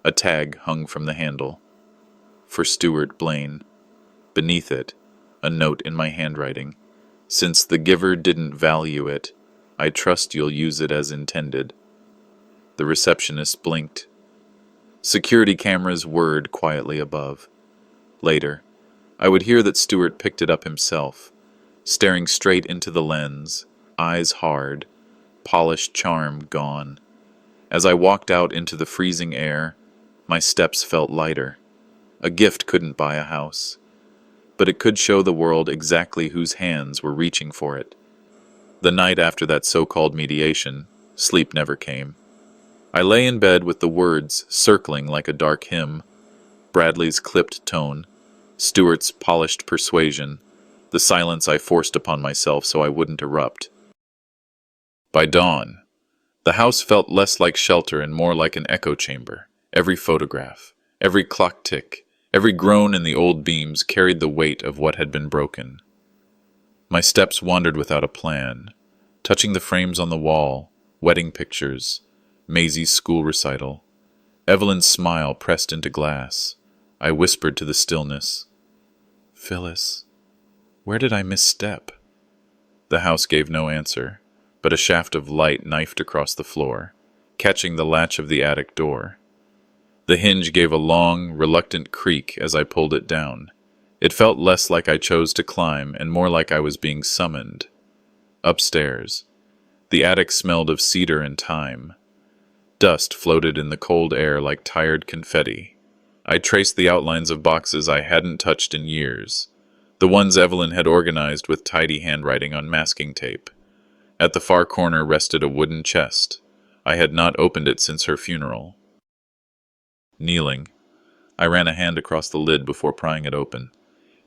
A tag hung from the handle. For Stuart Blaine. Beneath it, a note in my handwriting. Since the giver didn't value it, I trust you'll use it as intended. The receptionist blinked. Security cameras whirred quietly above. Later, I would hear that Stuart picked it up himself, staring straight into the lens, eyes hard, polished charm gone. As I walked out into the freezing air, my steps felt lighter. A gift couldn't buy a house, but it could show the world exactly whose hands were reaching for it. The night after that so-called mediation, sleep never came. I lay in bed with the words circling like a dark hymn, Bradley's clipped tone, Stuart's polished persuasion, the silence I forced upon myself so I wouldn't erupt. By dawn, the house felt less like shelter and more like an echo chamber. Every photograph, every clock tick, every groan in the old beams carried the weight of what had been broken. My steps wandered without a plan, touching the frames on the wall, wedding pictures, Maisie's school recital. Evelyn's smile pressed into glass. I whispered to the stillness, "Phyllis, where did I misstep?" The house gave no answer, but a shaft of light knifed across the floor, catching the latch of the attic door. The hinge gave a long, reluctant creak as I pulled it down. It felt less like I chose to climb and more like I was being summoned. Upstairs, the attic smelled of cedar and thyme. Dust floated in the cold air like tired confetti. I traced the outlines of boxes I hadn't touched in years, the ones Evelyn had organized with tidy handwriting on masking tape. At the far corner rested a wooden chest. I had not opened it since her funeral. Kneeling, I ran a hand across the lid before prying it open.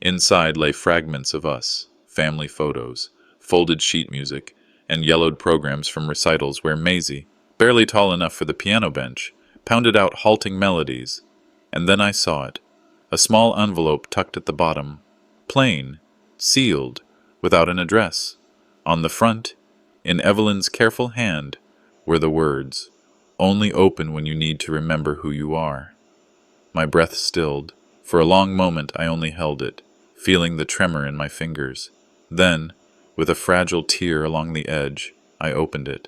Inside lay fragments of us, family photos, folded sheet music, and yellowed programs from recitals where Maisie, barely tall enough for the piano bench, pounded out halting melodies. And then I saw it, a small envelope tucked at the bottom, plain, sealed, without an address. On the front, in Evelyn's careful hand, were the words, "Only open when you need to remember who you are." My breath stilled. For a long moment I only held it, feeling the tremor in my fingers. Then, with a fragile tear along the edge, I opened it.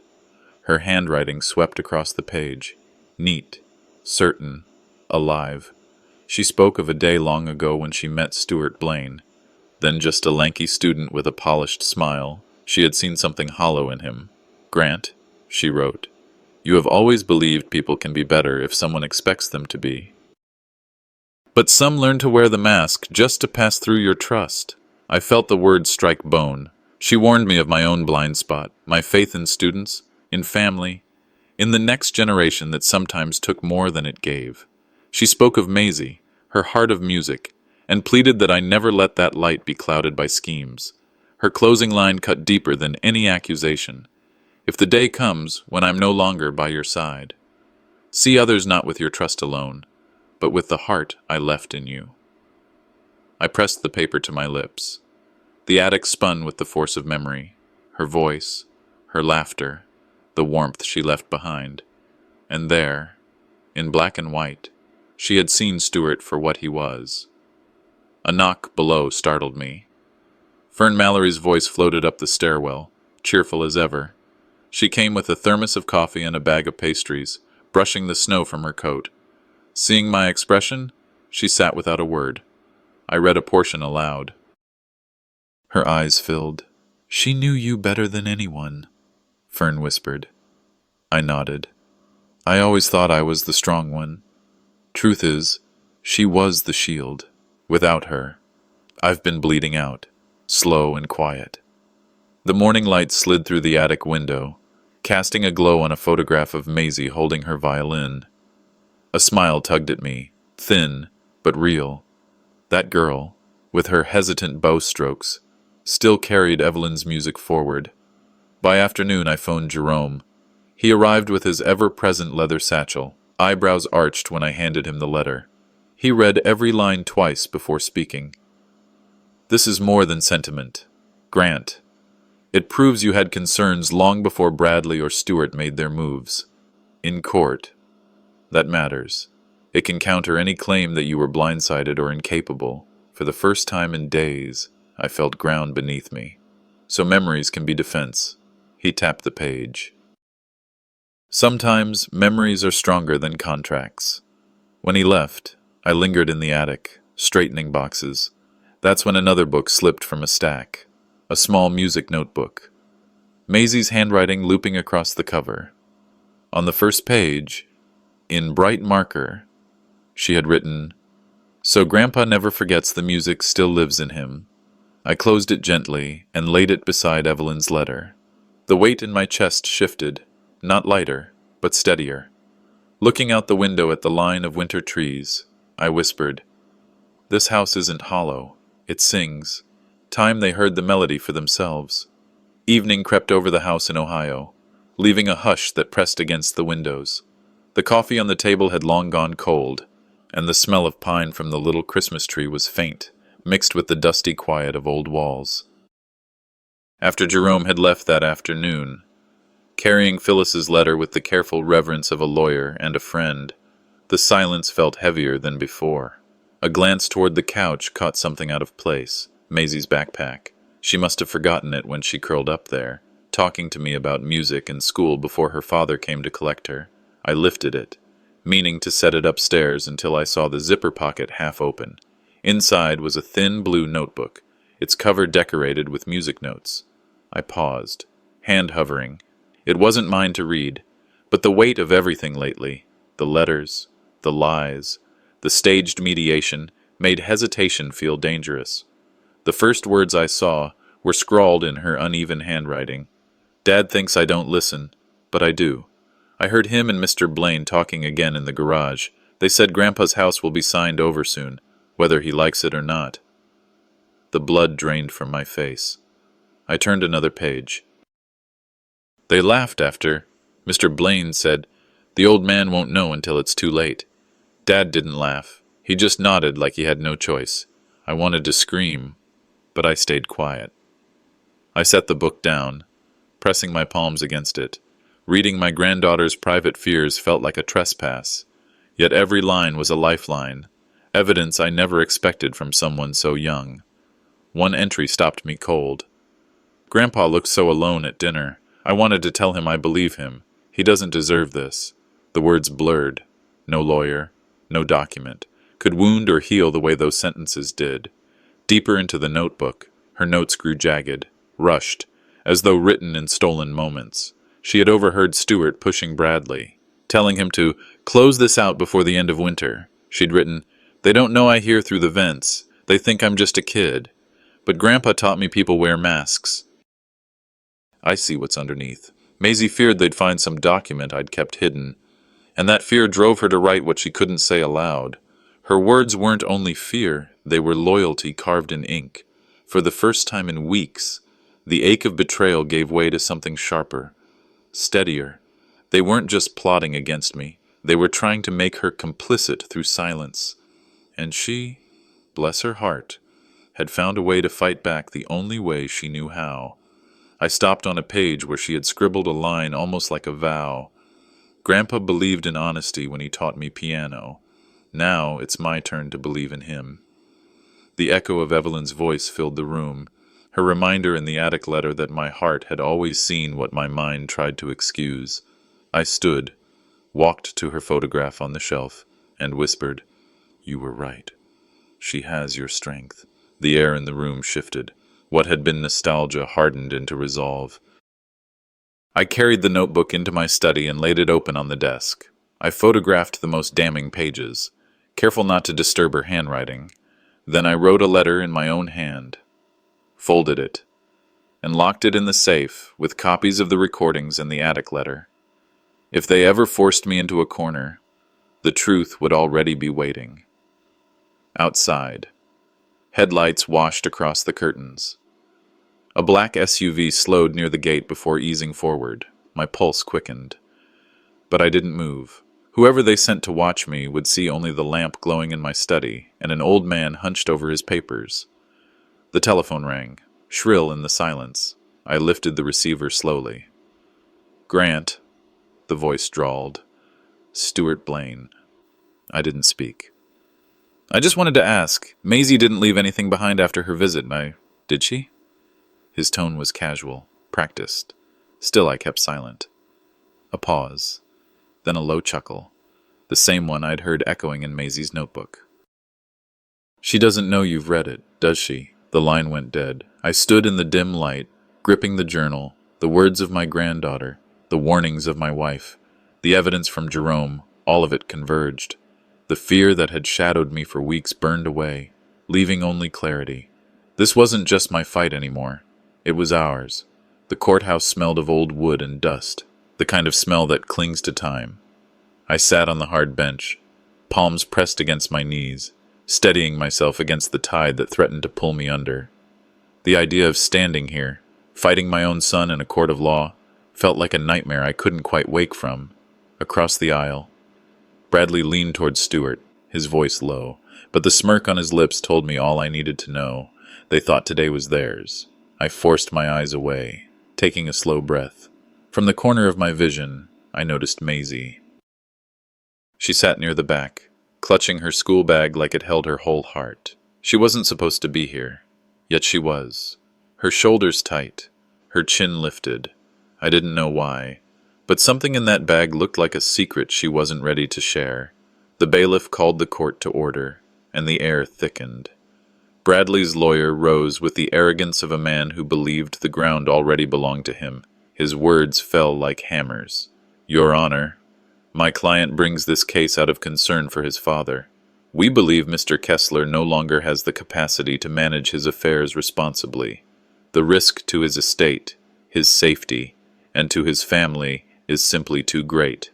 Her handwriting swept across the page, neat, certain, alive. She spoke of a day long ago when she met Stuart Blaine, then just a lanky student with a polished smile. She had seen something hollow in him. "Grant," she wrote, "you have always believed people can be better if someone expects them to be. But some learn to wear the mask just to pass through your trust." I felt the words strike bone. She warned me of my own blind spot, my faith in students, in family, in the next generation that sometimes took more than it gave. She spoke of Maisie, her heart of music, and pleaded that I never let that light be clouded by schemes. Her closing line cut deeper than any accusation. "If the day comes when I'm no longer by your side, see others not with your trust alone, but with the heart I left in you." I pressed the paper to my lips. The attic spun with the force of memory, her voice, her laughter, the warmth she left behind. And there, in black and white, she had seen Stuart for what he was. A knock below startled me. Fern Mallory's voice floated up the stairwell, cheerful as ever. She came with a thermos of coffee and a bag of pastries, brushing the snow from her coat. Seeing my expression, she sat without a word. I read a portion aloud. Her eyes filled. "She knew you better than anyone," Fern whispered. I nodded. "I always thought I was the strong one. Truth is, she was the shield. Without her, I've been bleeding out, slow and quiet." The morning light slid through the attic window, casting a glow on a photograph of Maisie holding her violin. A smile tugged at me, thin, but real. That girl, with her hesitant bow strokes, still carried Evelyn's music forward. By afternoon I phoned Jerome. He arrived with his ever-present leather satchel, eyebrows arched when I handed him the letter. He read every line twice before speaking. "This is more than sentiment, Grant. It proves you had concerns long before Bradley or Stewart made their moves. In court. That matters. It can counter any claim that you were blindsided or incapable. For the first time in days, I felt ground beneath me. So memories can be defense." He tapped the page. "Sometimes memories are stronger than contracts." When he left, I lingered in the attic, straightening boxes. That's when another book slipped from a stack. A small music notebook. Maisie's handwriting looping across the cover. On the first page, in bright marker, she had written, "So Grandpa never forgets the music still lives in him." I closed it gently and laid it beside Evelyn's letter. The weight in my chest shifted, not lighter, but steadier. Looking out the window at the line of winter trees, I whispered, "This house isn't hollow, it sings." Time they heard the melody for themselves. Evening crept over the house in Ohio, leaving a hush that pressed against the windows. The coffee on the table had long gone cold, and the smell of pine from the little Christmas tree was faint, mixed with the dusty quiet of old walls. After Jerome had left that afternoon, carrying Phyllis's letter with the careful reverence of a lawyer and a friend, the silence felt heavier than before. A glance toward the couch caught something out of place. Maisie's backpack. She must have forgotten it when she curled up there, talking to me about music and school before her father came to collect her. I lifted it, meaning to set it upstairs until I saw the zipper pocket half open. Inside was a thin blue notebook, its cover decorated with music notes. I paused, hand hovering. It wasn't mine to read, but the weight of everything lately, the letters, the lies, the staged mediation, made hesitation feel dangerous. The first words I saw were scrawled in her uneven handwriting. "Dad thinks I don't listen, but I do. I heard him and Mr. Blaine talking again in the garage. They said Grandpa's house will be signed over soon, whether he likes it or not." The blood drained from my face. I turned another page. "They laughed after. Mr. Blaine said, 'The old man won't know until it's too late.' Dad didn't laugh. He just nodded like he had no choice. I wanted to scream, but I stayed quiet." I set the book down, pressing my palms against it. Reading my granddaughter's private fears felt like a trespass, yet every line was a lifeline, evidence I never expected from someone so young. One entry stopped me cold. "Grandpa looked so alone at dinner. I wanted to tell him I believe him. He doesn't deserve this." The words blurred. No lawyer, no document, could wound or heal the way those sentences did. Deeper into the notebook, her notes grew jagged, rushed, as though written in stolen moments. She had overheard Stewart pushing Bradley, telling him to close this out before the end of winter. She'd written, "They don't know I hear through the vents. They think I'm just a kid. But Grandpa taught me people wear masks." I see what's underneath. Maisie feared they'd find some document I'd kept hidden, and that fear drove her to write what she couldn't say aloud. Her words weren't only fear, they were loyalty carved in ink. For the first time in weeks, the ache of betrayal gave way to something sharper, steadier. They weren't just plotting against me, they were trying to make her complicit through silence. And she, bless her heart, had found a way to fight back the only way she knew how. I stopped on a page where she had scribbled a line almost like a vow. "Grandpa believed in honesty when he taught me piano. Now it's my turn to believe in him." The echo of Evelyn's voice filled the room, her reminder in the attic letter that my heart had always seen what my mind tried to excuse. I stood, walked to her photograph on the shelf, and whispered, "You were right. She has your strength." The air in the room shifted. What had been nostalgia hardened into resolve. I carried the notebook into my study and laid it open on the desk. I photographed the most damning pages, careful not to disturb her handwriting. Then I wrote a letter in my own hand, folded it, and locked it in the safe with copies of the recordings and the attic letter. If they ever forced me into a corner, the truth would already be waiting. Outside, headlights washed across the curtains. A black SUV slowed near the gate before easing forward. My pulse quickened. But I didn't move. Whoever they sent to watch me would see only the lamp glowing in my study and an old man hunched over his papers. The telephone rang, shrill in the silence. I lifted the receiver slowly. "Grant," the voice drawled. "Stuart Blaine." I didn't speak. "I just wanted to ask, Maisie didn't leave anything behind after her visit, did she?" His tone was casual, practiced. Still I kept silent. A pause, then a low chuckle, the same one I'd heard echoing in Maisie's notebook. "She doesn't know you've read it, does she?" The line went dead. I stood in the dim light, gripping the journal, the words of my granddaughter, the warnings of my wife, the evidence from Jerome, all of it converged. The fear that had shadowed me for weeks burned away, leaving only clarity. This wasn't just my fight anymore. It was ours. The courthouse smelled of old wood and dust, the kind of smell that clings to time. I sat on the hard bench, palms pressed against my knees, steadying myself against the tide that threatened to pull me under. The idea of standing here, fighting my own son in a court of law, felt like a nightmare I couldn't quite wake from. Across the aisle, Bradley leaned toward Stuart, his voice low, but the smirk on his lips told me all I needed to know. They thought today was theirs. I forced my eyes away, taking a slow breath. From the corner of my vision, I noticed Maisie. She sat near the back, clutching her school bag like it held her whole heart. She wasn't supposed to be here, yet she was. Her shoulders tight, her chin lifted. I didn't know why, but something in that bag looked like a secret she wasn't ready to share. The bailiff called the court to order, and the air thickened. Bradley's lawyer rose with the arrogance of a man who believed the ground already belonged to him. His words fell like hammers. "Your Honor, my client brings this case out of concern for his father. We believe Mr. Kessler no longer has the capacity to manage his affairs responsibly. The risk to his estate, his safety, and to his family is simply too great."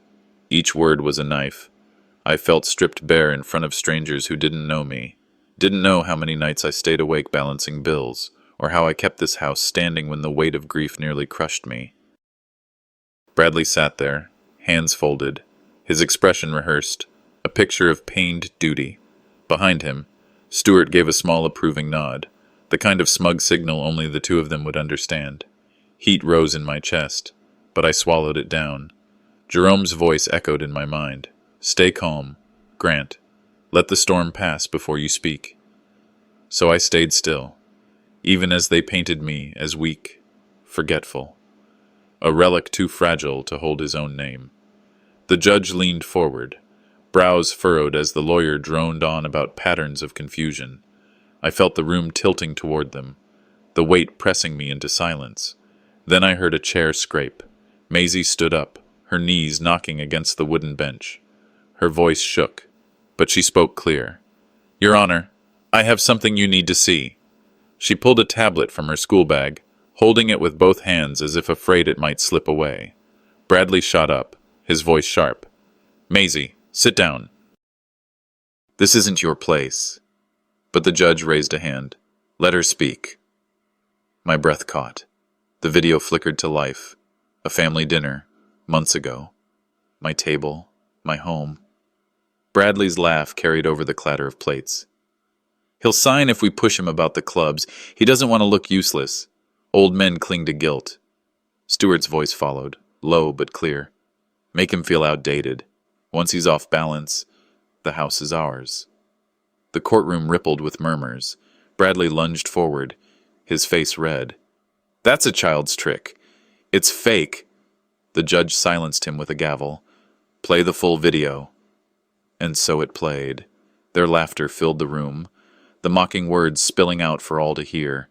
Each word was a knife. I felt stripped bare in front of strangers who didn't know me, didn't know how many nights I stayed awake balancing bills, or how I kept this house standing when the weight of grief nearly crushed me. Bradley sat there, hands folded, his expression rehearsed, a picture of pained duty. Behind him, Stuart gave a small approving nod, the kind of smug signal only the two of them would understand. Heat rose in my chest, but I swallowed it down. Jerome's voice echoed in my mind. "Stay calm, Grant. Let the storm pass before you speak." So I stayed still, even as they painted me as weak, forgetful, a relic too fragile to hold his own name. The judge leaned forward, brows furrowed as the lawyer droned on about patterns of confusion. I felt the room tilting toward them, the weight pressing me into silence. Then I heard a chair scrape. Maisie stood up, her knees knocking against the wooden bench. Her voice shook, but she spoke clear. "Your Honor, I have something you need to see." She pulled a tablet from her school bag, holding it with both hands as if afraid it might slip away. Bradley shot up, his voice sharp. "Maisie, sit down." "This isn't your place." But the judge raised a hand. "Let her speak." My breath caught. The video flickered to life. A family dinner, months ago. My table, my home. Bradley's laugh carried over the clatter of plates. "He'll sign if we push him about the clubs. He doesn't want to look useless. Old men cling to guilt." Stuart's voice followed, low but clear. "Make him feel outdated. Once he's off balance, the house is ours." The courtroom rippled with murmurs. Bradley lunged forward, his face red. "That's a child's trick. It's fake." The judge silenced him with a gavel. Play the full video. And so it played. Their laughter filled the room, the mocking words spilling out for all to hear.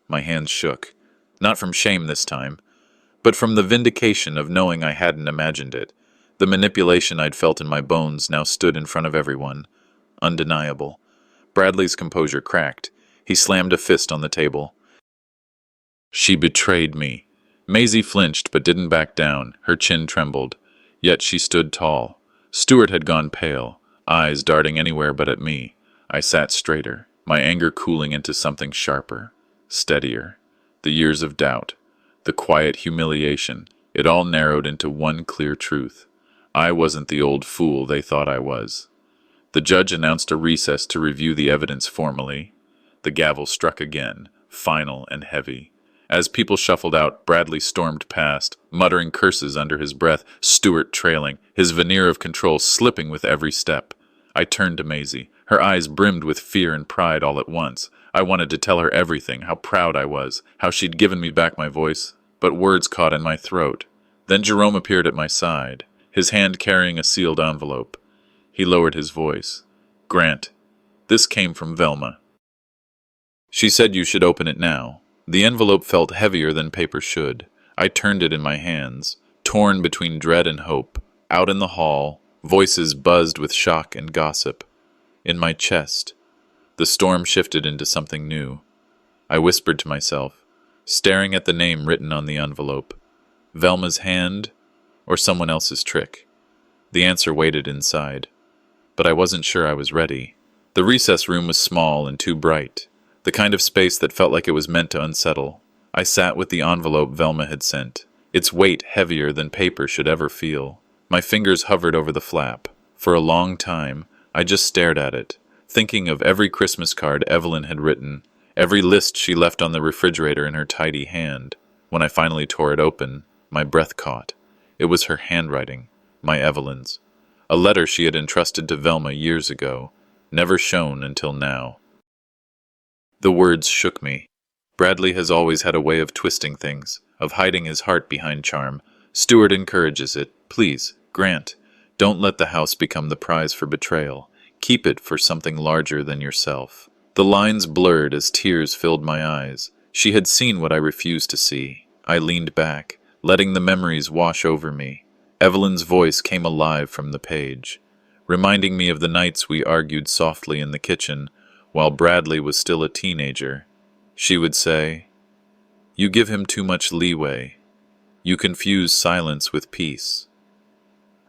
My hands shook, not from shame this time, but from the vindication of knowing I hadn't imagined it. The manipulation I'd felt in my bones now stood in front of everyone, undeniable. Bradley's composure cracked. He slammed a fist on the table. She betrayed me. Maisie flinched but didn't back down. Her chin trembled. Yet she stood tall. Stuart had gone pale, eyes darting anywhere but at me. I sat straighter, my anger cooling into something sharper, steadier. The years of doubt, the quiet humiliation, it all narrowed into one clear truth. I wasn't the old fool they thought I was. The judge announced a recess to review the evidence formally. The gavel struck again, final and heavy. As people shuffled out, Bradley stormed past, muttering curses under his breath, Stuart trailing, his veneer of control slipping with every step. I turned to Maisie. Her eyes brimmed with fear and pride all at once. I wanted to tell her everything, how proud I was, how she'd given me back my voice, but words caught in my throat. Then Jerome appeared at my side, his hand carrying a sealed envelope. He lowered his voice. Grant, this came from Velma. She said you should open it now. The envelope felt heavier than paper should. I turned it in my hands, torn between dread and hope. Out in the hall, voices buzzed with shock and gossip. In my chest, the storm shifted into something new. I whispered to myself, staring at the name written on the envelope. Velma's hand, or someone else's trick? The answer waited inside. But I wasn't sure I was ready. The recess room was small and too bright, the kind of space that felt like it was meant to unsettle. I sat with the envelope Velma had sent, its weight heavier than paper should ever feel. My fingers hovered over the flap. For a long time, I just stared at it, thinking of every Christmas card Evelyn had written, every list she left on the refrigerator in her tidy hand. When I finally tore it open, my breath caught. It was her handwriting, my Evelyn's. A letter she had entrusted to Velma years ago, never shown until now. The words shook me. Bradley has always had a way of twisting things, of hiding his heart behind charm. Stuart encourages it. Please, Grant, don't let the house become the prize for betrayal. Keep it for something larger than yourself. The lines blurred as tears filled my eyes. She had seen what I refused to see. I leaned back, letting the memories wash over me. Evelyn's voice came alive from the page, reminding me of the nights we argued softly in the kitchen, while Bradley was still a teenager. She would say, "You give him too much leeway. You confuse silence with peace."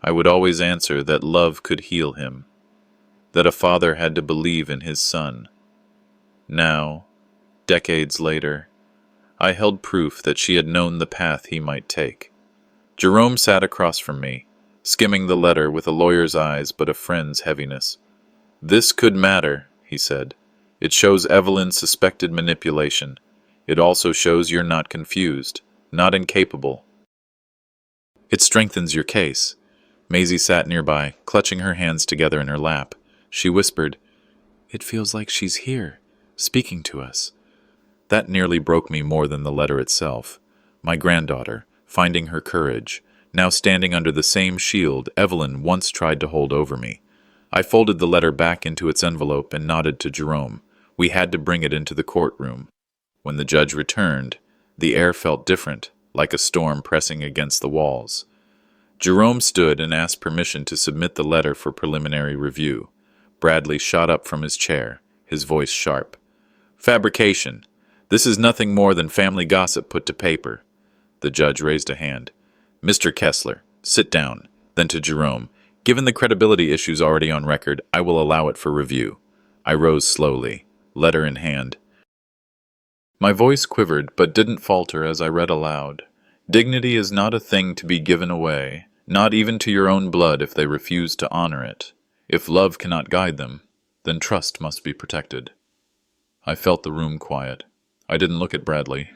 I would always answer that love could heal him, that a father had to believe in his son. Now, decades later, I held proof that she had known the path he might take. Jerome sat across from me, skimming the letter with a lawyer's eyes but a friend's heaviness. "This could matter," he said. "It shows Evelyn suspected manipulation. It also shows you're not confused, not incapable. It strengthens your case." Maisie sat nearby, clutching her hands together in her lap. She whispered, "It feels like she's here, speaking to us." That nearly broke me more than the letter itself. My granddaughter, finding her courage, now standing under the same shield Evelyn once tried to hold over me. I folded the letter back into its envelope and nodded to Jerome. We had to bring it into the courtroom. When the judge returned, the air felt different, like a storm pressing against the walls. Jerome stood and asked permission to submit the letter for preliminary review. Bradley shot up from his chair, his voice sharp. "Fabrication. This is nothing more than family gossip put to paper." The judge raised a hand. "Mr. Kessler, sit down." Then to Jerome, "Given the credibility issues already on record, I will allow it for review." I rose slowly, letter in hand. My voice quivered but didn't falter as I read aloud. "Dignity is not a thing to be given away, not even to your own blood if they refuse to honor it. If love cannot guide them, then trust must be protected." I felt the room quiet. I didn't look at Bradley.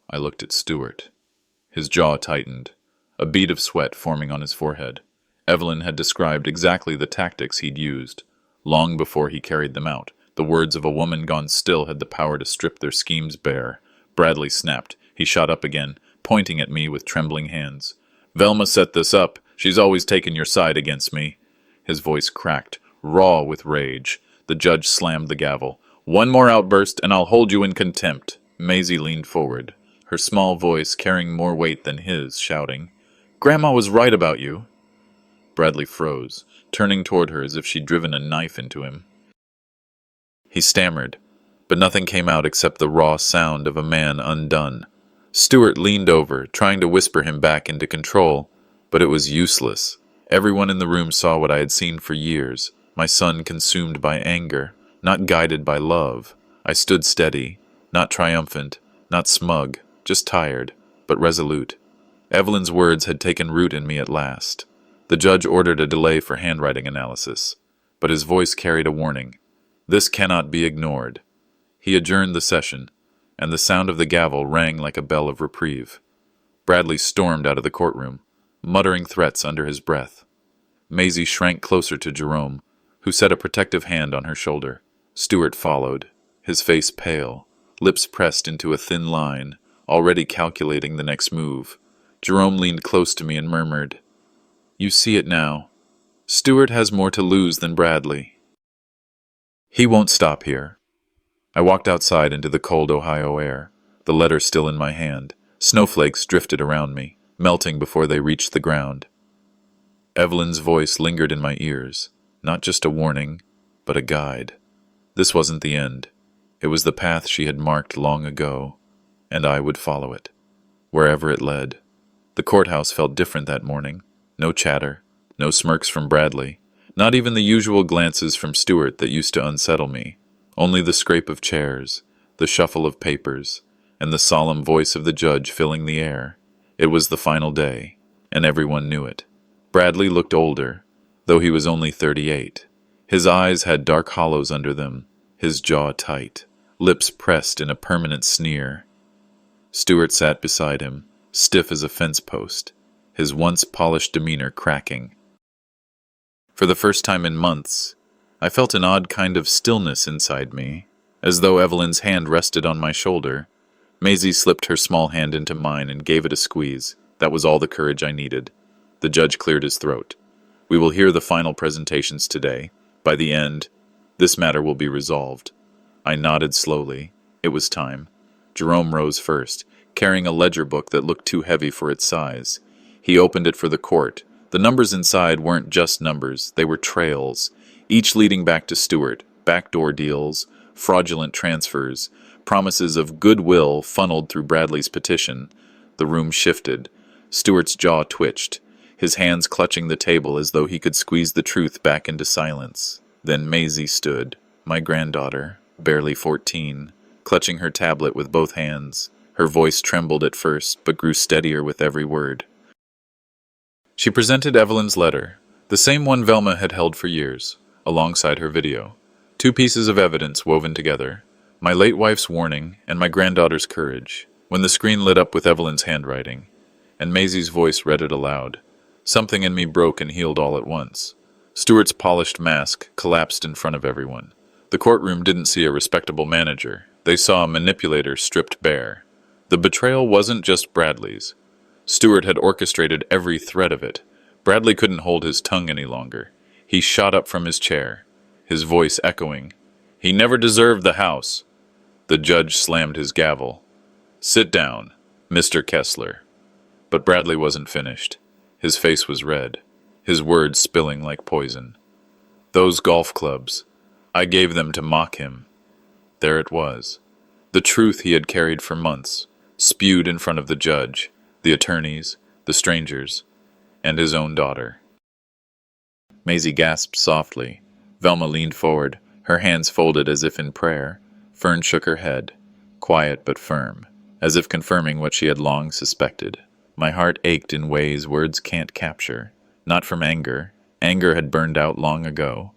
I looked at Stuart. His jaw tightened, a bead of sweat forming on his forehead. Evelyn had described exactly the tactics he'd used. Long before he carried them out, the words of a woman gone still had the power to strip their schemes bare. Bradley snapped. He shot up again, pointing at me with trembling hands. "Velma set this up. She's always taken your side against me." His voice cracked, raw with rage. The judge slammed the gavel. "One more outburst, and I'll hold you in contempt." Maisie leaned forward, her small voice carrying more weight than his, shouting, "Grandma was right about you." Bradley froze, turning toward her as if she'd driven a knife into him. He stammered, but nothing came out except the raw sound of a man undone. Stewart leaned over, trying to whisper him back into control, but it was useless. Everyone in the room saw what I had seen for years, my son consumed by anger, not guided by love. I stood steady, not triumphant, not smug, just tired, but resolute. Evelyn's words had taken root in me at last. The judge ordered a delay for handwriting analysis, but his voice carried a warning. This cannot be ignored. He adjourned the session, and the sound of the gavel rang like a bell of reprieve. Bradley stormed out of the courtroom, muttering threats under his breath. Maisie shrank closer to Jerome, who set a protective hand on her shoulder. Stewart followed, his face pale, lips pressed into a thin line, already calculating the next move. Jerome leaned close to me and murmured, "You see it now. Stewart has more to lose than Bradley. He won't stop here." I walked outside into the cold Ohio air, the letter still in my hand. Snowflakes drifted around me, melting before they reached the ground. Evelyn's voice lingered in my ears, not just a warning, but a guide. This wasn't the end. It was the path she had marked long ago, and I would follow it, wherever it led. The courthouse felt different that morning. No chatter, no smirks from Bradley, not even the usual glances from Stewart that used to unsettle me. Only the scrape of chairs, the shuffle of papers, and the solemn voice of the judge filling the air. It was the final day, and everyone knew it. Bradley looked older, though he was only 38. His eyes had dark hollows under them, his jaw tight, lips pressed in a permanent sneer. Stewart sat beside him, stiff as a fence post, his once polished demeanor cracking. For the first time in months, I felt an odd kind of stillness inside me, as though Evelyn's hand rested on my shoulder. Maisie slipped her small hand into mine and gave it a squeeze. That was all the courage I needed. The judge cleared his throat. "We will hear the final presentations today. By the end, this matter will be resolved." I nodded slowly. It was time. Jerome rose first, carrying a ledger book that looked too heavy for its size. He opened it for the court. The numbers inside weren't just numbers, they were trails, each leading back to Stewart, backdoor deals, fraudulent transfers, promises of goodwill funneled through Bradley's petition. The room shifted. Stewart's jaw twitched, his hands clutching the table as though he could squeeze the truth back into silence. Then Maisie stood, my granddaughter, barely 14, clutching her tablet with both hands. Her voice trembled at first, but grew steadier with every word. She presented Evelyn's letter, the same one Velma had held for years, alongside her video. Two pieces of evidence woven together, my late wife's warning and my granddaughter's courage. When the screen lit up with Evelyn's handwriting, and Maisie's voice read it aloud, something in me broke and healed all at once. Stewart's polished mask collapsed in front of everyone. The courtroom didn't see a respectable manager. They saw a manipulator stripped bare. The betrayal wasn't just Bradley's. Stewart had orchestrated every thread of it. Bradley couldn't hold his tongue any longer. He shot up from his chair, his voice echoing. "He never deserved the house." The judge slammed his gavel. "Sit down, Mr. Kessler." But Bradley wasn't finished. His face was red, his words spilling like poison. "Those golf clubs, I gave them to mock him." There it was. The truth he had carried for months, spewed in front of the judge, the attorneys, the strangers, and his own daughter. Maisie gasped softly. Velma leaned forward, her hands folded as if in prayer. Fern shook her head, quiet but firm, as if confirming what she had long suspected. My heart ached in ways words can't capture. Not from anger. Anger had burned out long ago.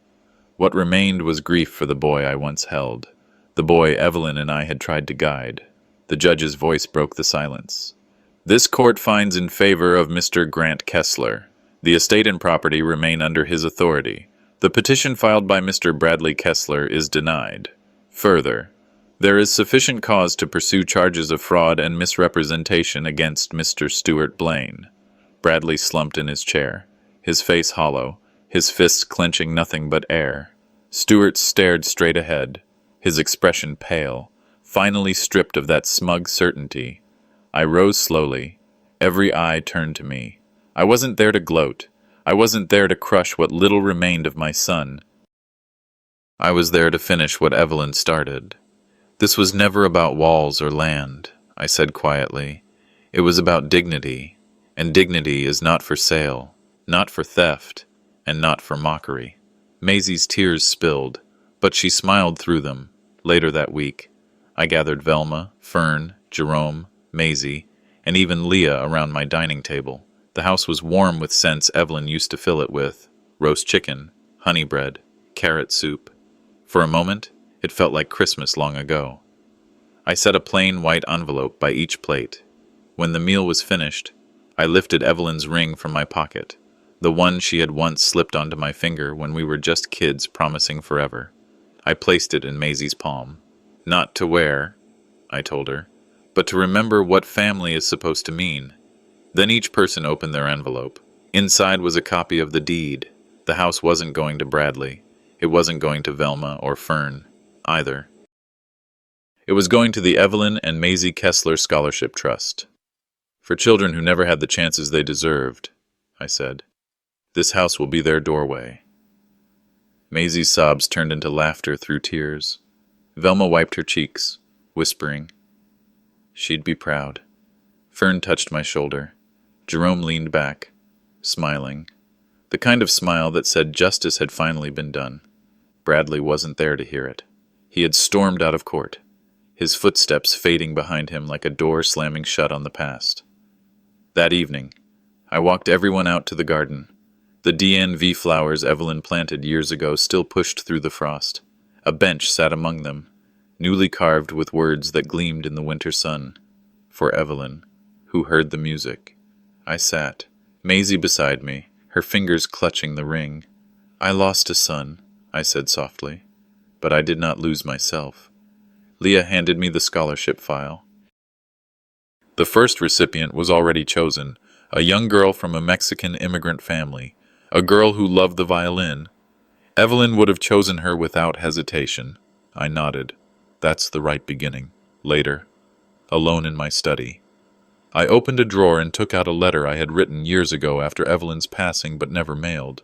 What remained was grief for the boy I once held, the boy Evelyn and I had tried to guide. The judge's voice broke the silence. "This court finds in favor of Mr. Grant Kessler. The estate and property remain under his authority. The petition filed by Mr. Bradley Kessler is denied. Further, there is sufficient cause to pursue charges of fraud and misrepresentation against Mr. Stewart Blaine." Bradley slumped in his chair, his face hollow, his fists clenching nothing but air. Stuart stared straight ahead, his expression pale, finally stripped of that smug certainty. I rose slowly, every eye turned to me. I wasn't there to gloat. I wasn't there to crush what little remained of my son. I was there to finish what Evelyn started. This was never about walls or land, I said quietly. It was about dignity, and dignity is not for sale, not for theft, and not for mockery. Maisie's tears spilled, but she smiled through them. Later that week, I gathered Velma, Fern, Jerome, Maisie, and even Leah around my dining table. The house was warm with scents Evelyn used to fill it with: roast chicken, honey bread, carrot soup. For a moment, it felt like Christmas long ago. I set a plain white envelope by each plate. When the meal was finished, I lifted Evelyn's ring from my pocket, the one she had once slipped onto my finger when we were just kids promising forever. I placed it in Maisie's palm. Not to wear, I told her, but to remember what family is supposed to mean. Then each person opened their envelope. Inside was a copy of the deed. The house wasn't going to Bradley. It wasn't going to Velma or Fern, either. It was going to the Evelyn and Maisie Kessler Scholarship Trust. For children who never had the chances they deserved, I said. This house will be their doorway. Maisie's sobs turned into laughter through tears. Velma wiped her cheeks, whispering, she'd be proud. Fern touched my shoulder. Jerome leaned back, smiling. The kind of smile that said justice had finally been done. Bradley wasn't there to hear it. He had stormed out of court, his footsteps fading behind him like a door slamming shut on the past. That evening, I walked everyone out to the garden. The DNV flowers Evelyn planted years ago still pushed through the frost. A bench sat among them, newly carved with words that gleamed in the winter sun. For Evelyn, who heard the music. I sat, Maisie beside me, her fingers clutching the ring. I lost a son, I said softly, but I did not lose myself. Leah handed me the scholarship file. The first recipient was already chosen, a young girl from a Mexican immigrant family, a girl who loved the violin. Evelyn would have chosen her without hesitation. I nodded. That's the right beginning. Later, alone in my study, I opened a drawer and took out a letter I had written years ago after Evelyn's passing but never mailed.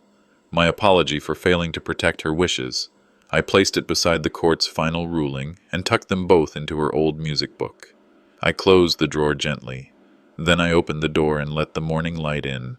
My apology for failing to protect her wishes. I placed it beside the court's final ruling and tucked them both into her old music book. I closed the drawer gently. Then I opened the door and let the morning light in.